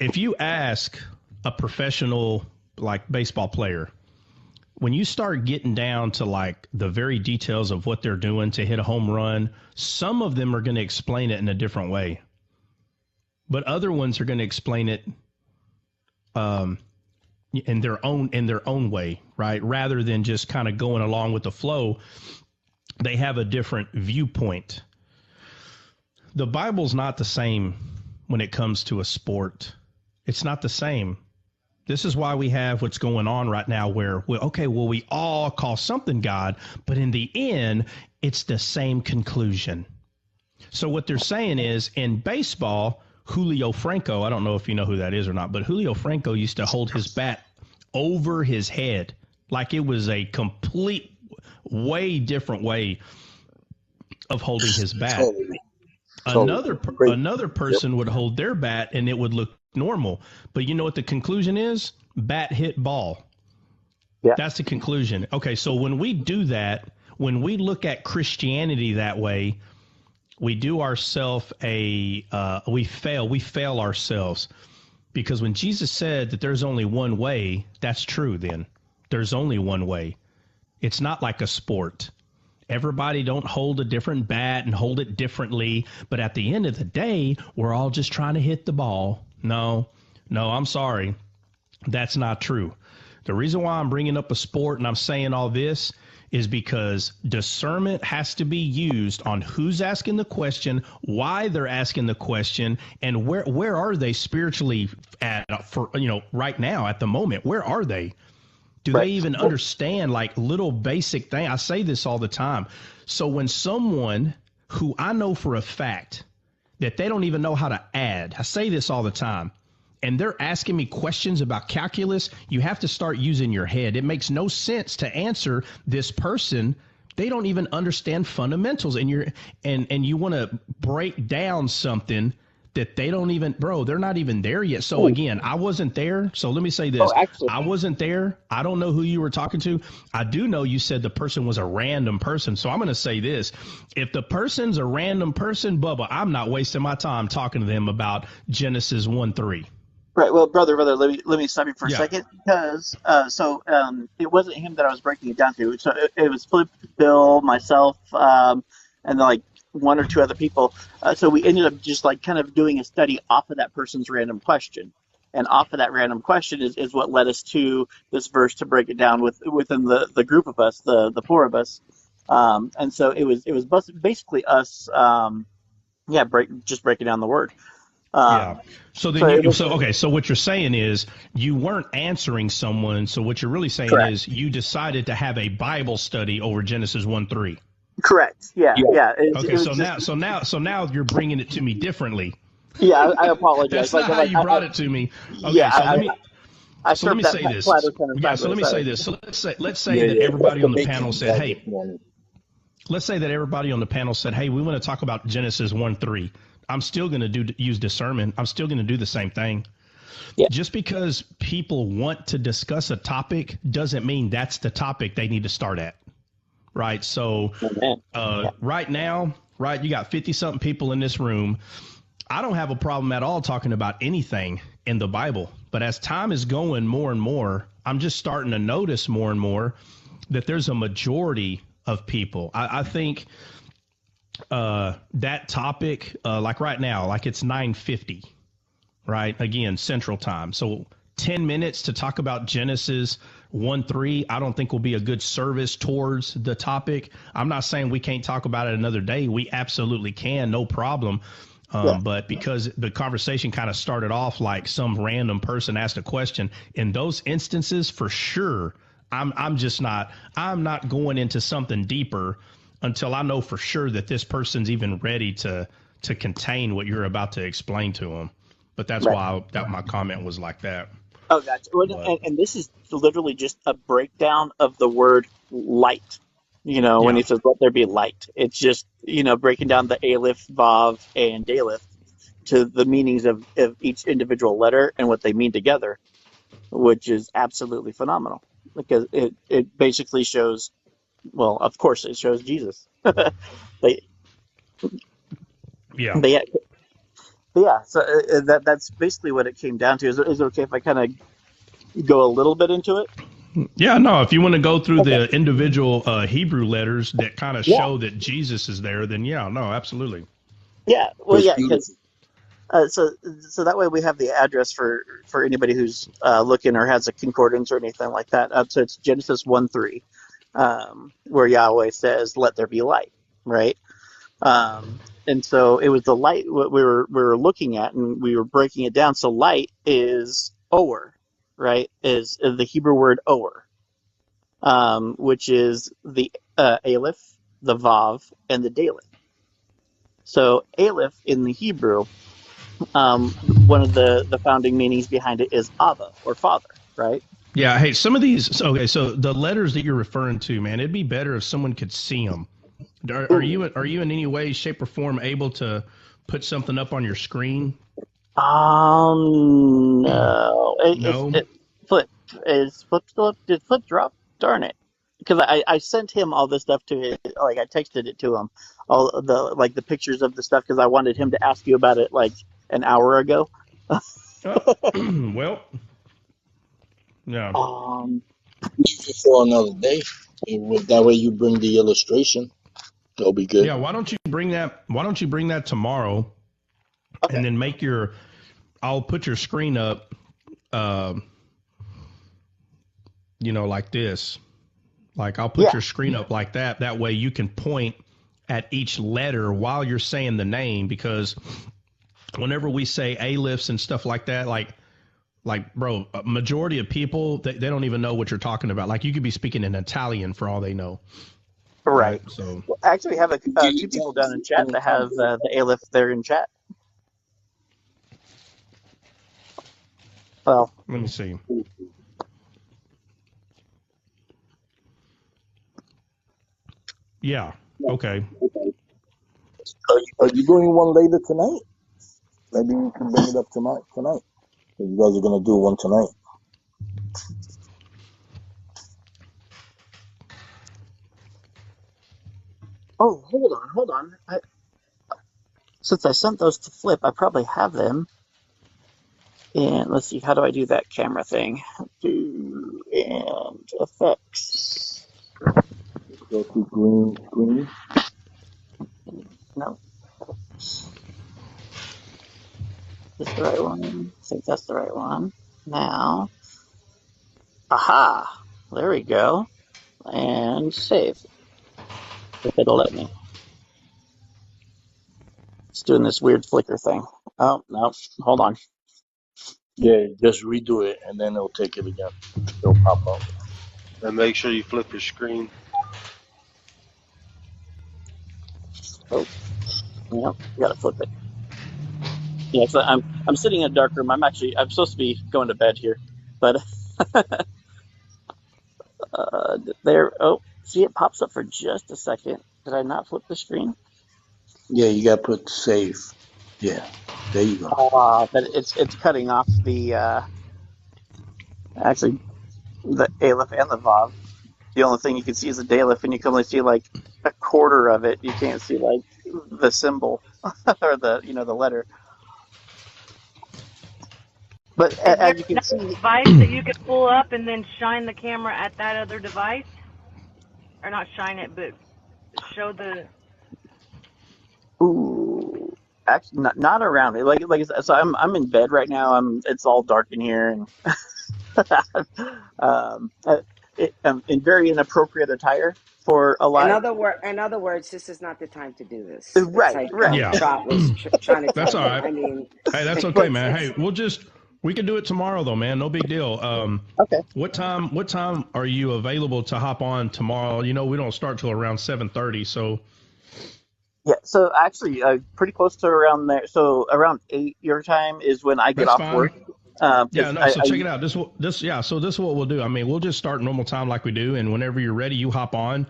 If you ask a professional like baseball player, when you start getting down to like the very details of what they're doing to hit a home run, some of them are going to explain it in a different way, but other ones are going to explain it in their own way, right? Rather than just kind of going along with the flow, they have a different viewpoint. The Bible's not the same when it comes to a sport. It's not the same. This is why we have what's going on right now where, we all call something God, but in the end, it's the same conclusion. So what they're saying is in baseball, Julio Franco, I don't know if you know who that is or not, but Julio Franco used to hold his bat over his head like it was a complete, way different way of holding his bat. Totally. Great. Another person would hold their bat and it would look normal. But you know what the conclusion is? Bat hit ball. That's the conclusion. Okay, so when we do that, when we look at Christianity that way, we do ourselves we fail ourselves, because when Jesus said that there's only one way, that's true. Then there's only one way. It's not like a sport. Everybody don't hold a different bat and hold it differently, but at the end of the day, we're all just trying to hit the ball. No, I'm sorry. That's not true. The reason why I'm bringing up a sport and I'm saying all this is because discernment has to be used on who's asking the question, why they're asking the question, and where are they spiritually at for, right now at the moment. Where are they? Do they even understand like little basic thing? I say this all the time. So when someone who I know for a fact that they don't even know how to add, I say this all the time, and they're asking me questions about calculus, you have to start using your head. It makes no sense to answer this person. They don't even understand fundamentals, and you want to break down something that they don't even, they're not even there yet. So again, I wasn't there. So let me say this. I wasn't there. I don't know who you were talking to. I do know you said the person was a random person. So I'm going to say this. If the person's a random person, Bubba, I'm not wasting my time talking to them about Genesis 1:3. Right. Well, brother, let me stop you for a second, because it wasn't him that I was breaking it down to. So it was Flip, Bill, myself, and then like one or two other people. So we ended up just like kind of doing a study off of that person's random question, and off of that random question is what led us to this verse to break it down within the group of us, the four of us. And so it was basically us, just breaking down the word. So then so what you're saying is you weren't answering someone. So what you're really saying is you decided to have a Bible study over Genesis 1:3. Correct. Yeah. So now you're bringing it to me differently. Yeah, I apologize. That's not how you brought it to me. Okay, so let me say this. So let me say this. So let's say that everybody on the panel said, hey, let's say that everybody on the panel said, hey, we want to talk about Genesis 1:3. I'm still going to use discernment. I'm still going to do the same thing. Yeah. Just because people want to discuss a topic doesn't mean that's the topic they need to start at. Right. So right now, you got 50-something people in this room. I don't have a problem at all talking about anything in the Bible. But as time is going more and more, I'm just starting to notice more and more that there's a majority of people. I think that topic, like right now, like it's 9:50, right? Again, Central Time. So 10 minutes to talk about Genesis 1:3, I don't think will be a good service towards the topic. I'm not saying we can't talk about it another day. We absolutely can, no problem. But because the conversation kind of started off like some random person asked a question, in those instances, for sure, I'm not going into something deeper until I know for sure that this person's even ready to contain what you're about to explain to them. But that's why my comment was like that. Oh, gotcha. And this is literally just a breakdown of the word light. When he says, let there be light. It's just, breaking down the Aleph, Vav, and Daleth to the meanings of each individual letter and what they mean together, which is absolutely phenomenal. Because it basically shows, well, of course, it shows Jesus. So that's basically what it came down to. Is it okay if I kind of go a little bit into it? Yeah, no, if you want to go through the individual Hebrew letters that kind of show that Jesus is there, then absolutely. Yeah, well, because so that way we have the address for anybody who's looking or has a concordance or anything like that. So it's Genesis 1:3, where Yahweh says, "Let there be light," right? And so it was the light what we were looking at, and we were breaking it down. So light is or, right? Is the Hebrew word or, which is the Aleph, the Vav, and the Daleth. So Aleph in the Hebrew, one of the founding meanings behind it is Abba, or father, right? Yeah. Hey, some of these. Okay, so the letters that you're referring to, man, it'd be better if someone could see them. Are you in any way, shape, or form able to put something up on your screen? No. No. Flip. Is Flip still up? Did Flip drop? Darn it! Because I sent him all this stuff to it, like I texted it to him, all the like the pictures of the stuff because I wanted him to ask you about it like an hour ago. Oh, well, yeah. Leave it for another day. That way you bring the illustration. That'll be good. Yeah, why don't you bring that? Why don't you bring that tomorrow, Okay. and then make your? I'll put your screen up, like this. Like I'll put Yeah. your screen up like that. That way you can point at each letter while you're saying the name, because whenever we say A-lifts and stuff like that, like bro, a majority of people they don't even know what you're talking about. Like you could be speaking in Italian for all they know, right? Right. So Well, actually, we have two people down in chat that have the Aleph there in chat. Well, let me see. Yeah. Okay. Are you doing one later tonight? Maybe we can bring it up tonight. You guys are gonna do one tonight. oh, hold on. Since I sent those to Flip, I probably have them. And let's see, how do I do that camera thing? Do and effects. Go to green screen. No, this the right one? I think that's the right one. Now, aha! There we go. And save. If it'll let me. It's doing this weird flicker thing. Oh, no, hold on. Yeah, just redo it and then it'll take it again. It'll pop up. And make sure you flip your screen. Oh, yeah, gotta flip it. Yeah, so I'm sitting in a dark room. I'm supposed to be going to bed here, but there. Oh, see, it pops up for just a second. Did I not flip the screen? Yeah, you gotta put save. Yeah, there you go. But it's cutting off the actually the Aleph and the Vav. The only thing you can see is the Daleth, and you can only see like a quarter of it. You can't see like the symbol or the letter. But Is there as you can another see, device that you could pull up and then shine the camera at that other device? Or not shine it, but show the. ooh, actually not around it. So I'm in bed right now. It's all dark in here, and um, I'm in very inappropriate attire for a live. In other words, this is not the time to do this. It's Right, like right. Yeah. Trot was trying to That's tell all you. right. I mean, Hey, that's okay, man. Hey, we can do it tomorrow though, man. No big deal. Okay. What time are you available to hop on tomorrow? We don't start till around 7:30, so Yeah. So actually, pretty close to around there. So around 8 your time is when I get that's off fine. work. Yeah, Because no, so check it out. So this is what we'll do. I mean, we'll just start normal time like we do, and whenever you're ready, you hop on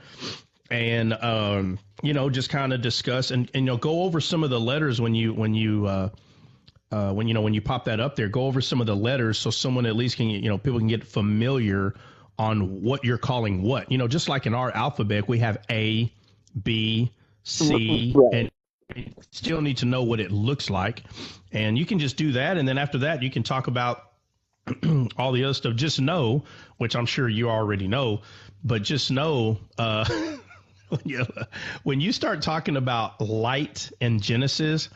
and just kind of discuss and go over some of the letters when you pop that up there, go over some of the letters so someone at least can, people can get familiar on what you're calling what. Just like in our alphabet, we have A, B, C, right. and you still need to know what it looks like. And you can just do that. And then after that, you can talk about all the other stuff. Just know, which I'm sure you already know, but just know, when you start talking about light and Genesis,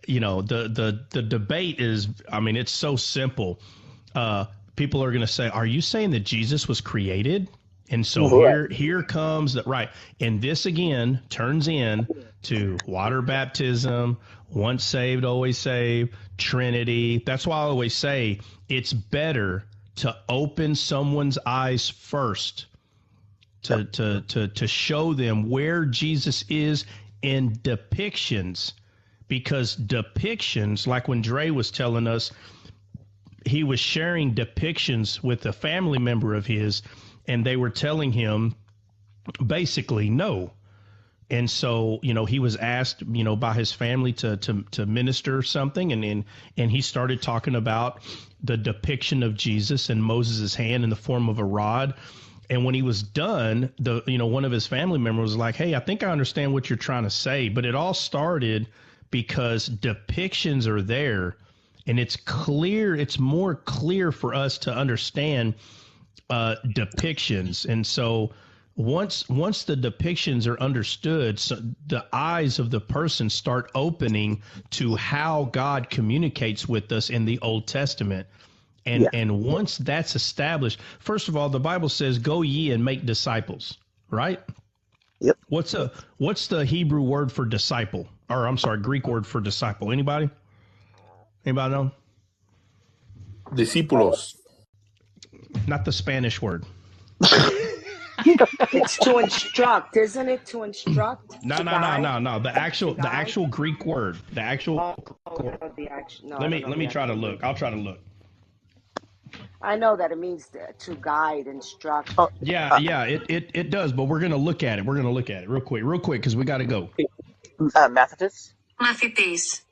the debate is, I mean, it's so simple. People are going to say, are you saying that Jesus was created? And so Right. here comes that, right. And this again turns in to water baptism, once saved, always saved, Trinity. That's why I always say it's better to open someone's eyes first to show them where Jesus is in depictions, because depictions, like when Dre was telling us, he was sharing depictions with a family member of his, and they were telling him basically no. And so, he was asked, by his family to minister something. And he started talking about the depiction of Jesus and Moses' hand in the form of a rod. And when he was done, one of his family members was like, hey, I think I understand what you're trying to say. But it all started because depictions are there. And it's more clear for us to understand depictions. And so once the depictions are understood, so the eyes of the person start opening to how God communicates with us in the Old Testament. And once that's established, first of all, the Bible says, go ye and make disciples, right? Yep. What's the Hebrew word for disciple? Or I'm sorry, Greek word for disciple. Anybody know? Discípulos. Not the Spanish word. It's to instruct, isn't it? To instruct. No. The actual Greek word. The actual. No, let me try to look. I'll try to look. I know that it means to guide, instruct. Oh, Yeah, it does. But we're gonna look at it. We're gonna look at it real quick, because we got to go. Mathetes? Mαθητής.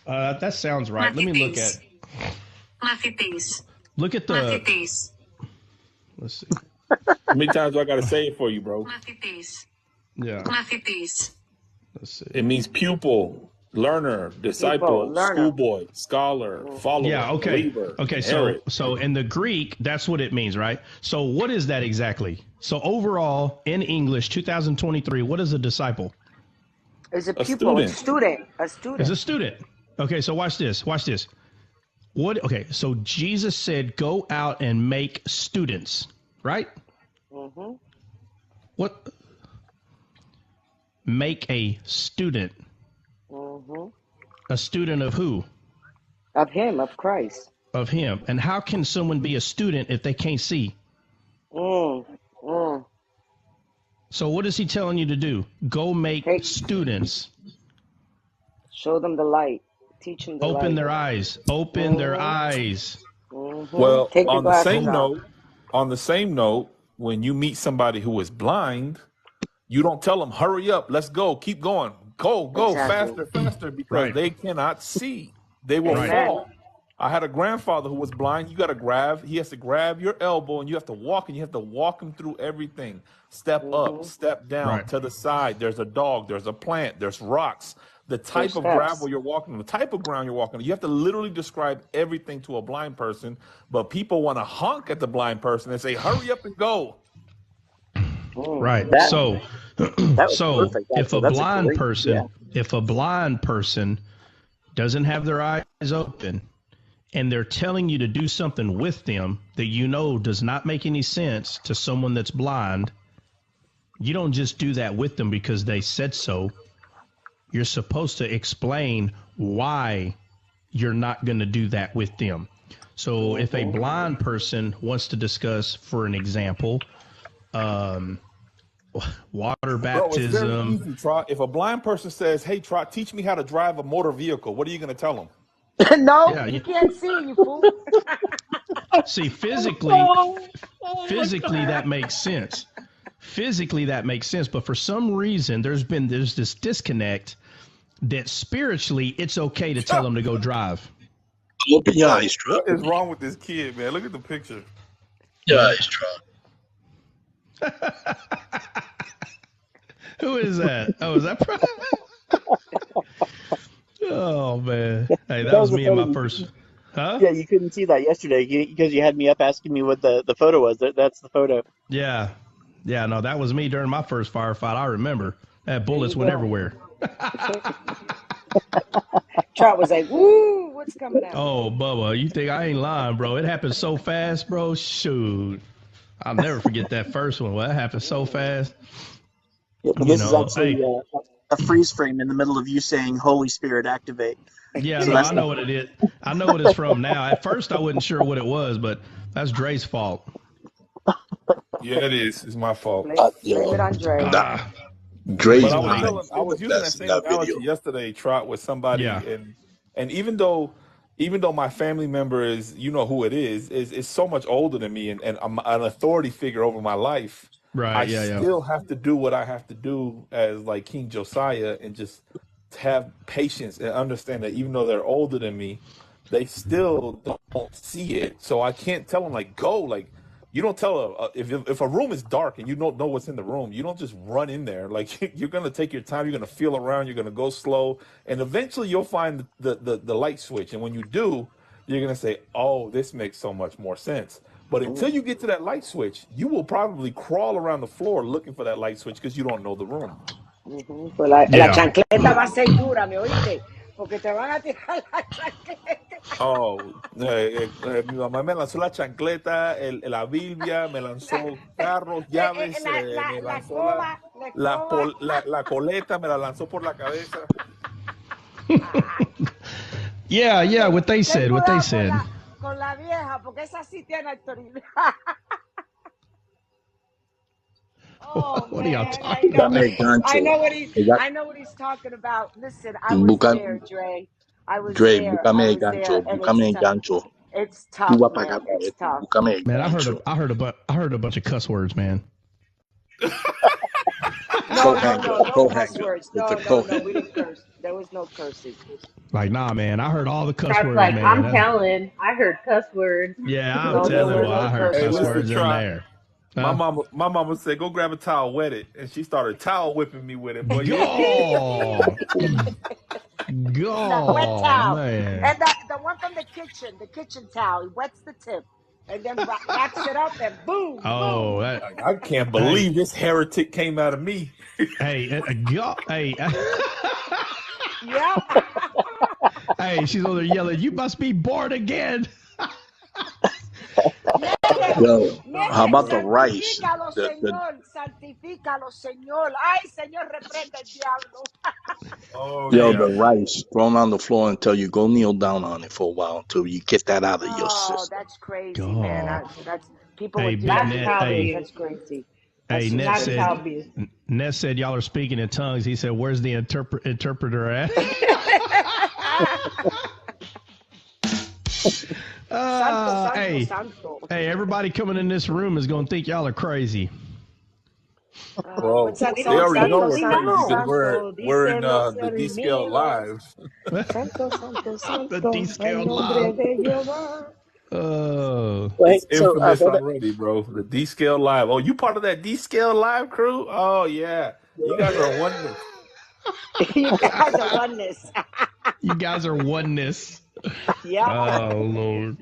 That sounds right. Let me look at. Mαθητής. Look at the. Mαθητής. Let's see. How many times do I got to say it for you, bro? Mαθητής. Yeah. Mαθητής. Let's see. It means pupil, learner, disciple, schoolboy, scholar, follower, Yeah. Okay. believer. Okay. So in the Greek, that's what it means, right? So what is that exactly? So overall, in English, 2023, what is a disciple? Is a pupil, a student. Is a student. Okay. So watch this. What? Okay. So Jesus said, "Go out and make students." Right? Mm-hmm. What? Make a student. Mm-hmm. A student of who? Of him, of Christ. Of him. And how can someone be a student if they can't see? So what is he telling you to do? Go make students. Show them the light. Teach them the light. Open their eyes. Open their eyes. Mm-hmm. Well, on the same note, when you meet somebody who is blind, you don't tell them, hurry up, let's go, keep going, go, exactly. faster, because they cannot see. They will fall. I had a grandfather who was blind. He has to grab your elbow, and you have to walk him through everything. Step up, step down, to the side. There's a dog, there's a plant, there's rocks. The type of gravel you're walking on, the type of ground you're walking on. You have to literally describe everything to a blind person, but people want to honk at the blind person and say, hurry up and go. Right. So if a blind person doesn't have their eyes open and they're telling you to do something with them that does not make any sense to someone that's blind, you don't just do that with them because they said so. You're supposed to explain why you're not going to do that with them. So if a blind person wants to discuss, for an example, water baptism. Bro, it's very easy, Trot. If a blind person says, hey, Trot, teach me how to drive a motor vehicle, what are you going to tell them? You can't see, you fool. See, physically that makes sense. Physically that makes sense, but for some reason there's this disconnect that spiritually it's okay to tell them to go drive. Open your eyes, Trump. What is wrong with this kid, man? Look at the picture. Your eyes, Trump. Who is that? Oh, is that? Oh man! Hey, that was me in my first. Huh? Yeah, you couldn't see that yesterday because you had me up asking me what the photo was. That's the photo. Yeah. No, that was me during my first firefight. I remember that bullets went everywhere. Trot was like, "Woo, what's coming out?" Oh, Bubba, you think I ain't lying, bro? It happened so fast, bro. Shoot, I'll never forget that first one. Well, that happened so fast. Yeah, but this is actually a freeze frame in the middle of you saying "Holy Spirit, activate." Yeah, no, I know what it is. I know what it's from now. At first, I wasn't sure what it was, but that's Dre's fault. Yeah, it is. It's my fault. Blame it on Dre. Dre's I was using that same analogy yesterday, Trot, with somebody, and even though my family member is, who it is so much older than me and I'm an authority figure over my life. Right. I Yeah. still have to do what I have to do as like King Josiah and just have patience and understand that even though they're older than me, they still don't see it. So I can't tell them like go like you don't tell if a room is dark and you don't know what's in the room, you don't just run in there. Like you're gonna take your time, you're gonna feel around, you're gonna go slow, and eventually you'll find the light switch. And when you do, you're gonna say, "Oh, this makes so much more sense." But until you get to that light switch, you will probably crawl around the floor looking for that light switch because you don't know the room. Pues la chancleta va a ser dura, ¿me oíste? Porque te van a tirar la chancleta. Oh, mi mamá me lanzó la chancleta, la Biblia, me lanzó carros, llaves, me La lanzó la, escoba, la la, escoba. la coleta, me la lanzó por la cabeza. Yeah, what they said. Con la vieja, porque esa sí tiene autoridad. Oh, what are y'all man, talking about? I know what he's talking about. Listen, I was there, Dre. I was there, búscame el gancho, and búscame el gancho. it's Tú tough, vas a man. pagar por It's esto, tough. búscame el Man, gancho. I heard a bunch of cuss words, man. No cuss words. No, we didn't curse. There was no cursing. Like, nah, man, I heard all the cuss That's words, like, man. I'm telling. I heard cuss words. Yeah, I'm No, there telling. were Well, no I heard Hey, cuss curse listen, words words. in try. there. My mama said, "Go grab a towel, wet it," and she started towel whipping me with it. But you Go, That wet towel. man. And the one from the kitchen towel, he wets the tip and then wraps it up and boom, Oh, boom. I can't believe this heretic came out of me. Hey. Yeah. Hey, she's over there yelling, "You must be born again." Yo, how about the rice? Santifícalo, Señor. Santifícalo, Señor. Ay, Señor, reprenda el diablo. Oh The yeah. rice thrown on the floor until you go kneel down on it for a while until you get that out of your Oh, system. that's crazy, God. man. That's people Hey, would do Big that That's to Net. their child Hey, kids. abuse. That's crazy. hey, That's Net That's said. child abuse. Ness said y'all are speaking in tongues. He said, "Where's the interpreter at?" Santo. Hey, everybody coming in this room is going to think y'all are crazy. Well, We they don't already know think, we're we crazy because know. we're in Dice los the D scale live. Santo, The santo, D-scale el nombre live. de Jehová. Hey, It's infamous already, bro. The D scale live. Oh, you part of that D scale live crew? Oh yeah, you guys are oneness. You guys are oneness. you guys are oneness. Yeah. Oh, Lord.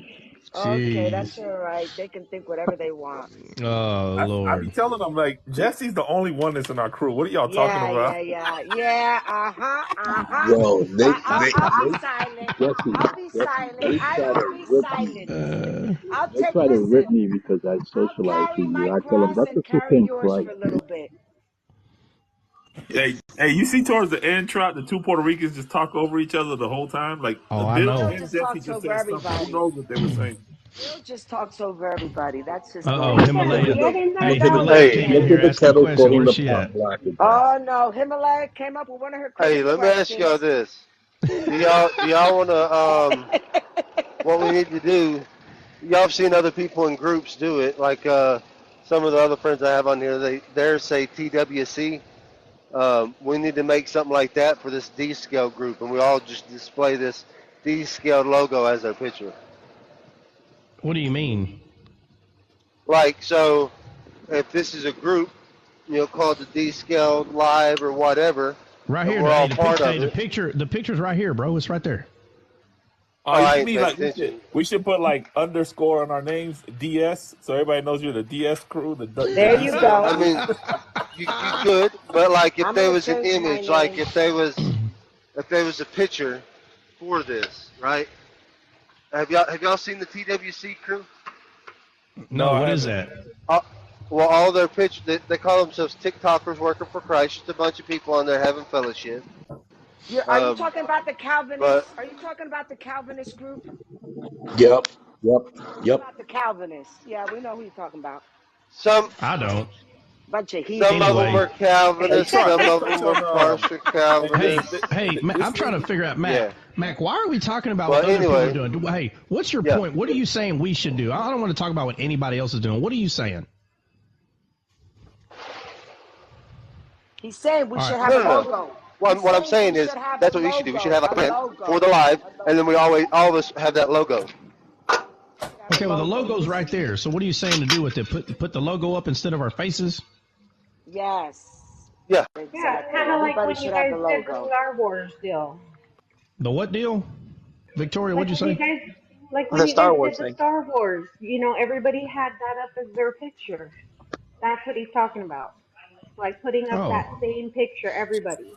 Okay, Jeez. that's all right. They can think whatever they want. Oh, I Lord. be telling them like Jesse's the only oneness in our crew. What are y'all talking about? Yeah. Uh-huh. Yo, I'll be silent. Jesse, I'll be silent. I will be silent. I'll they take, try to rip listen, me because I I'll socialize carry with you. my I tell them cross that's and the carry supreme yours Christ. for a little bit. Hey, you see towards the end, Trot, the two Puerto Ricans just talk over each other the whole time. Like I Bill know. Bill and just Jesse talks just over said something. Who everybody. knows what they were saying? Bill just talks over everybody. That's just Uh-oh, Bill. Himalaya. Get in there, Hey, Bill. Himalaya Hey, came in Look here at the asking kettle questions. calling Where's the she pot at? black again. Oh no, Himalaya came up with one of her hey, crazy let me ask questions. y'all this. Do y'all wanna what we need to do, y'all have seen other people in groups do it, like some of the other friends I have on here, theirs say TWC. We need to make something like that for this D-scale group, and we all just display this D-scale logo as our picture. What do you mean? Like, so if this is a group, called the D-scale live or whatever, Right and here. we're Hey, all part of the it. picture's right here, bro. It's right there. Oh, I you ain't mean paying like attention. we should put like underscore on our names, DS, so everybody knows you're the DS crew, the There D you scale go. I group. mean, you could, but like if I'm there gonna was an change my image, like name. if there was a picture for this, right? Have y'all seen the TWC crew? No, No, I what is haven't. that? Uh, well, all their pictures, they call themselves TikTokers working for Christ. Just a bunch of people on there having fellowship. Are you talking about the But Calvinists? Are you talking about the Calvinist group? Yep. About the Calvinists? Yeah, we know who you're talking about. some I don't. Bunch of some of heathens. them Anyway. are Hey, Calvinists, Trot, some this of them are person, partial Calvinists. I'm trying to figure out, Mac. Yeah. Mac, why are we talking about Well, what other people are anyway, doing? Hey, what's your yeah. point? What are you saying we should do? I don't want to talk about what anybody else is doing. What are you saying? He's saying we All right. should have a No, no, no. logo. Well, He's what I'm saying saying we is should have a that's what we should do. We should have logo. like A a print for the logo. live, A and then logo. all of us have that logo. We got a Okay, well the logo. logo's right there. So what are you saying to do with it? Put the logo up instead of our faces? Yes. Yeah. Yeah, it's Exactly. kind of like Everybody when you should have guys the did the logo. Star Wars deal. The what deal? Victoria, Like what'd you when you say? guys, like when The you Star guys Wars did the thing. Star Wars, everybody had that up as their picture. That's what he's talking about. Like putting up Oh. that same picture, everybody.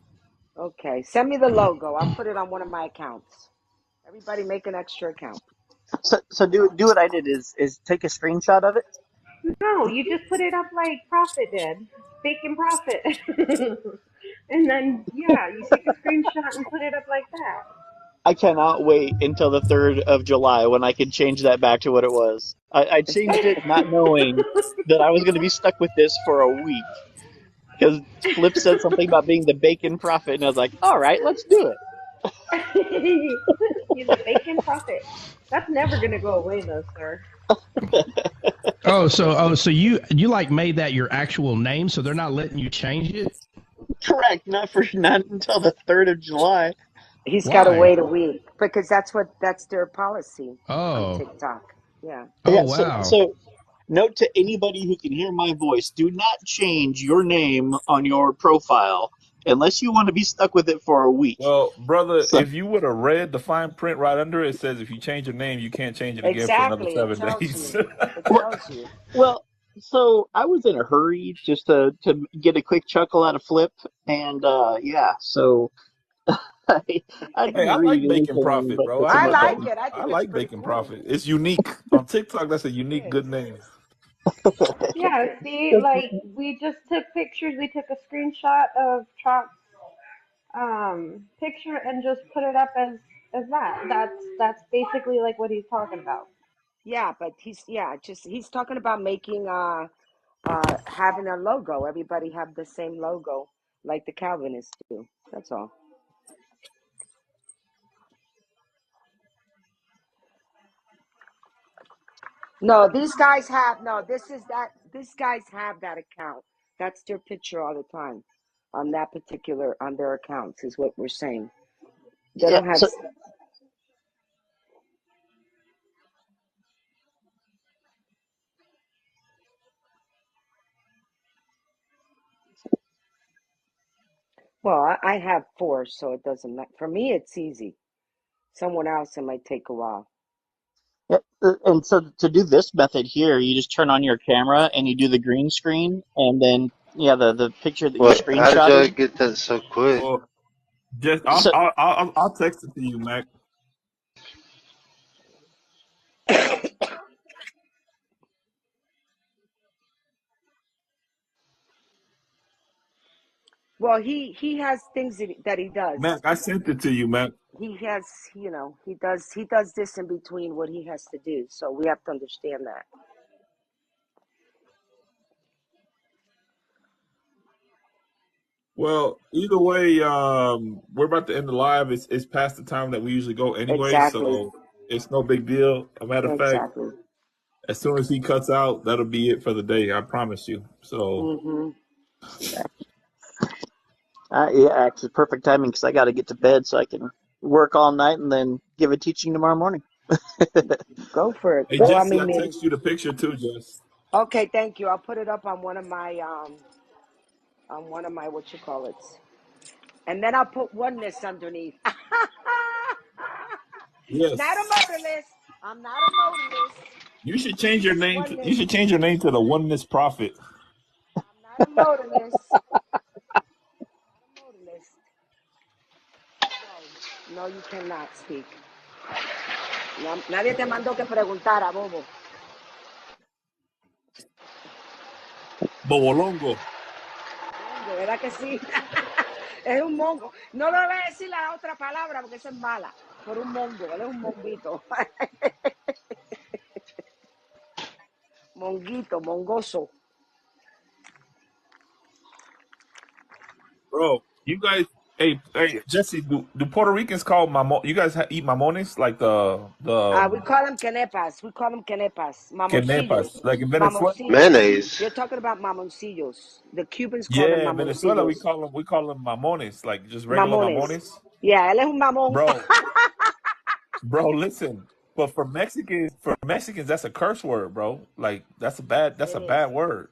Okay. Send me the logo. I'll put it on one of my accounts. Everybody make an extra account. So do what I did is take a screenshot of it. No, you just put it up like Prophet did. Bacon Prophet. And then, yeah, you take a screenshot and put it up like that. I cannot wait until the 3rd of July when I can change that back to what it was. I changed it not knowing that I was going to be stuck with this for a week because Flip said something about being the bacon prophet, and I was like, all right, let's do it. He's a bacon prophet. That's never gonna go away though, sir. So you like made that your actual name, so they're not letting you change it? Correct. Not until the 3rd of July. He's got to Why? wait a week because that's their policy on Oh. TikTok. Yeah. Oh Yeah. wow. So note to anybody who can hear my voice: do not change your name on your profile unless you want to be stuck with it for a week. Well, brother, So if you would have read the fine print right under it, it says if you change your name, you can't change it again for another Exactly. It 7 tells days. you. It well, tells you. well, so I was in a hurry just to get a quick chuckle out of Flip, and yeah, so I, I Hey, didn't I read like Bacon anything Profit, but bro. the I I ain't gonna synopsis. cap. like it. I I think it's like pretty Bacon cool. Profit. It's unique on TikTok. That's a unique, It is. good name. Yeah, see, like we just took pictures. We took a screenshot of Chop's picture and just put it up as that. That's basically like what he's talking about. Yeah, but he's talking about making having a logo. Everybody have the same logo like the Calvinists do. That's all. No, these guys have no. This is that. These guys have that account. That's their picture all the time on that particular on their accounts. Is what we're saying. They Yeah. don't have. So Well, I have four, so it doesn't matter. For me, it's easy. Someone else, it might take a while. yeah, and so to do this method here, you just turn on your camera and you do the green screen, and then yeah, the picture that you What? How did y'all screenshotted. get that so quick? Well, just So I'll text it to you, Mac. Well, he has things that he Mac, does. I sent it to you, Mac. He has, he does this in between what he has to do. So we have to understand that. Well, either way, we're about to end the live. It's past the time that we usually go anyway, Exactly. so it's no big deal. A matter of fact, Exactly. as soon as he cuts out, that'll be it for the day. I promise you. So, Mm-hmm. yeah, actually, perfect timing because I got to get to bed so I can work all night and then give a teaching tomorrow morning. Go for it. hey Well, I Jesse, I mean, text you the picture too, Jess. okay, thank you. I'll put it up on one of my what you call it, and then I'll put oneness underneath. Not a Yes, modalist. I'm not a modalist. you should change your name. You Oneness. should change your name to the Oneness Prophet. I'm not a modalist. Not a modalist. No, no, you cannot speak. No, nadie te mandó que preguntara, bobo. Bobolongo. Mongo, ¿verdad que sí? Es un mongo. No le voy a decir la otra palabra porque esa es mala. Por un mongo, él es un monguito. Monguito, mongoso. Bro, you guys Hey, Jesse, do Puerto Ricans call you guys eat mamones like We call them canepas. We call them canepas. Mamoncillos. quenepas like in Venezuela? Mamoncillos. Mayonnaise. You're talking about mamoncillos. The Cubans call them Yeah, in Venezuela mamoncillos. we call them mamones, like just regular Mamones. mamones. Yeah, él es un mamón. Bro, listen. But for Mexicans, that's a curse word, bro. Like that's a It is. bad word.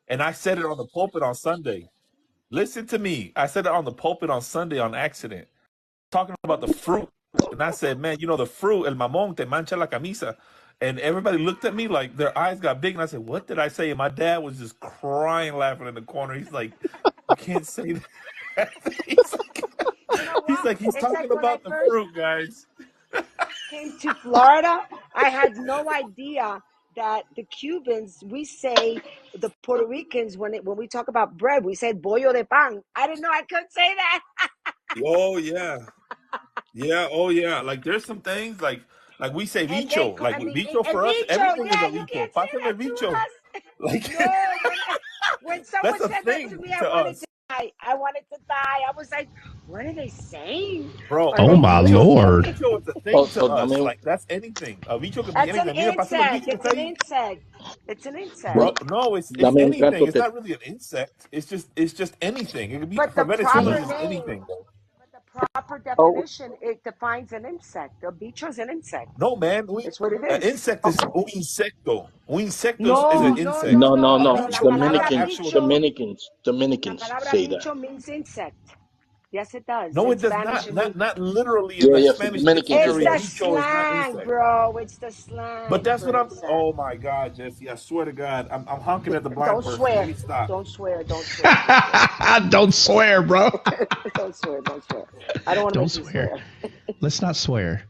And I said it on the pulpit on Sunday. Listen to me. I said it on the pulpit on Sunday on accident, talking about the fruit. And I said, man, the fruit, el mamón te mancha la camisa. And everybody looked at me like their eyes got big. And I said, what did I say? And my dad was just crying, laughing in the corner. He's like, you can't say that. he's talking about the fruit, guys. Came to Florida, I had no idea that the Cubans, we say, the Puerto Ricans, when we talk about bread, we said bollo de pan. I didn't know I could say that. Oh yeah, yeah, oh yeah. Like there's some things like we say bicho, like bicho for us, everything is a bicho. Pásame bicho. Like when someone that's a said thing that to me, to us. I wanted to die. I was like, what are they saying? Bro, oh my Lord. bicho is a thing to us. también, Like that's anything. A bicho could be That's an anything. Mira, pásame el insect. bicho, It's an say. insect. It's an insect. Bro, no, it's dame un anything. canto It's not really an insect. It's just anything. It could be But for the Venezuela, proper it's just name, anything, bro. but the proper Oh, definition, it defines an insect. A bicho is an insect. No, man. It's what it An is. insect is un insecto. Un insecto is No, an no, insect. no, no, no, no. A no. Pero la bicho is not an palabra Dominicans, actual. bicho, Dominicans, la Dominicans palabra say that. bicho means insect. Yes, it does. No, In it does Spanish, not. it means. Not literally in Yeah, the yeah, for Spanish Dominicans it It's dictionary. the does. Bicho is not slang, insect. bro. It's the But slang that's for what I'm. insect. Oh my God, Jesse! I swear to God, I'm honking at the blind Don't person. Let swear. me stop. Don't swear. Don't swear. Don't swear. Don't swear, bro. Don't swear. Don't swear. I don't want to Don't make you swear. swear. Let's not swear.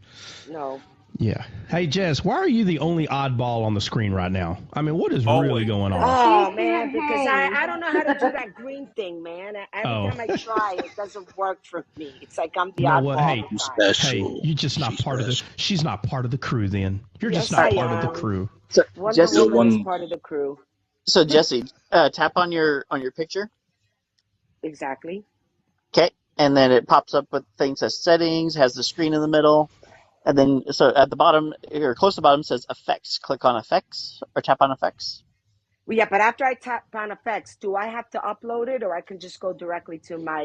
No. Yeah. Hey, Jess, why are you the only oddball on the screen right now? I mean, what is really Always. going on? Oh She man, can't because hang. I don't know how to do that green thing, man. Every Oh. time I try, it doesn't work for me. It's like I'm the You know what? oddball all Hey, the time. hey, Special. you're just not She's part of the. special. She's not part of the crew. Then you're just Yes, not I part of the am. crew. so Wonder Jesse, You're Woman is one. part of the crew. so Jesse, tap on your picture. Exactly. Okay, and then it pops up with things as settings, has the screen in the middle, and then so at the bottom or close to the bottom says effects. Click on effects or tap on effects. Well, yeah, but after I tap on effects, do I have to upload it, or I can just go directly to my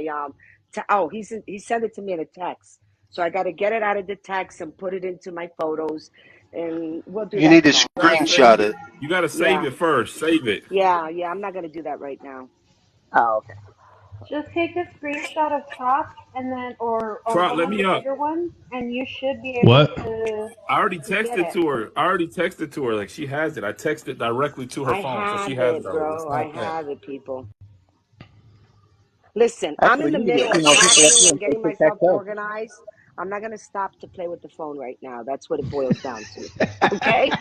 he sent it to me in a text, so I got to get it out of the text and put it into my photos, and we'll do You that need to tomorrow. You gotta save screenshot it. it. You gotta save Yeah, it first. Save it. yeah. I'm not gonna do that right now. Oh, okay. Just take a screenshot of top and then or Trot, one let of the me up. bigger ones and you should be able What? I already to get texted it. to her. Like she has it. I texted directly to her I phone, so she have has it it, already. It's bro. I not that. have it, people. Listen, I'm Actually, in we the need to get middle a of few more people up packing here and and play getting tic tac myself toe. organized. I'm not going to stop to play with the phone right now. That's what it boils down to. Okay?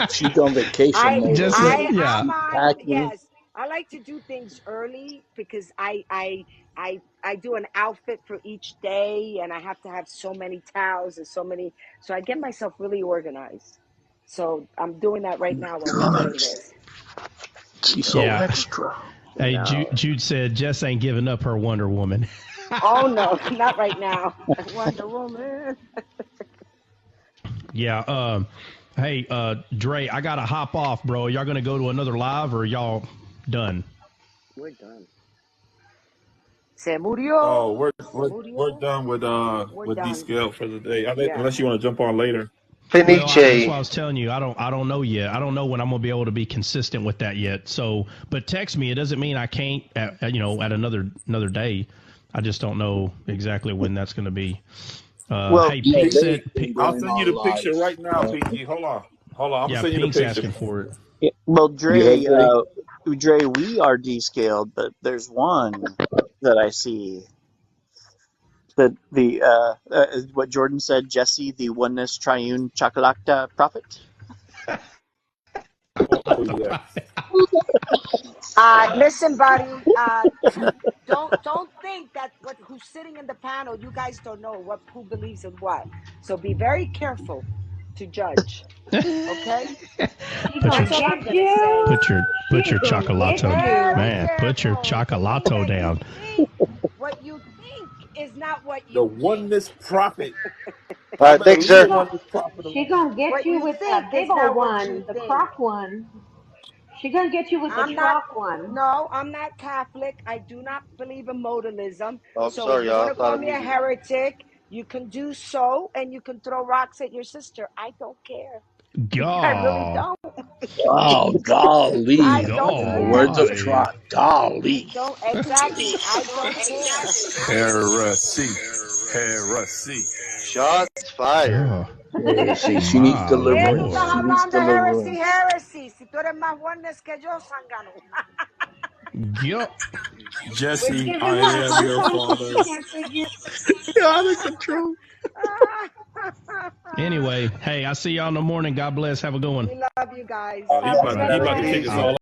She's on vacation mode Just let, already. yeah. I'm She's on, packing. yes. I like to do things early because I do an outfit for each day and I have to have so many towels and so I get myself really organized. So I'm doing that right now while we're doing Gosh, this. she's so Yeah. extra. Hey, No. Jude said Jess ain't giving up her Wonder Woman. Oh no, not right now. Wonder Woman. Yeah. Hey, Dre, I gotta hop off, bro. Y'all gonna go to another live or y'all done? We're done. Se murió. Oh, Se we're murió. done We're with done. Descale for the day. Yeah. Unless you want to jump on later. Well, that's Finiche. why I was telling you. I don't know yet. I don't know when I'm gonna be able to be consistent with that yet. So, but text me. It doesn't mean I can't. At another day. I just don't know exactly when that's gonna be. Well, Hey, Yeah, Pink they've said. been I'll doing send you our the picture lives. right now, Pinky. Hold on. I'm gonna Yeah, send you the Pink's picture. asking for it. yeah, well, You have Dre? Dre, we are descaled, but there's one that I see that what Jordan said, Jesse, the oneness triune chocolata prophet. Oh yeah. Listen, buddy. Don't think that who's sitting in the panel. You guys don't know who believes in what. So be very careful to judge. Okay. She Put gonna That's your all I'm get gonna say. you. put your She gonna get chocolato, you. Very man. Put your careful. The thing chocolato that down. what you think is not what The you think. oneness prophet. All I'm right, at thanks, least sir. oneness prophet. She gonna get What you you with think that big is old not what you one, the think. croc one. She gonna get you with the I'm not, chalk one. no, I'm not Catholic. I do not believe in modalism. Oh, I'm So if sorry, you y'all. want I to thought call I me a muted. heretic, you can do so, and you can throw rocks at your sister. I don't care. I really God. don't. Wow, I golly. don't In the care. words of Golly. Trot, golly. Don't exactly. I don't care. Heresy. Heresy. Shots fired. Oh, Yeah, see, she needs my ¿Qué tú deliverance. estás She Lord. needs hablando heresy, deliverance. heresy? Si tú eres más oneness que yo, zángano. Yup. We're Jesse, giving I her a am hard your time because she father. can't figure. You're out of control. Anyway, hey, I see y'all in the morning. God bless. Have a good one. We love you guys. He Have a about good he All right, about to night. kick peace. us all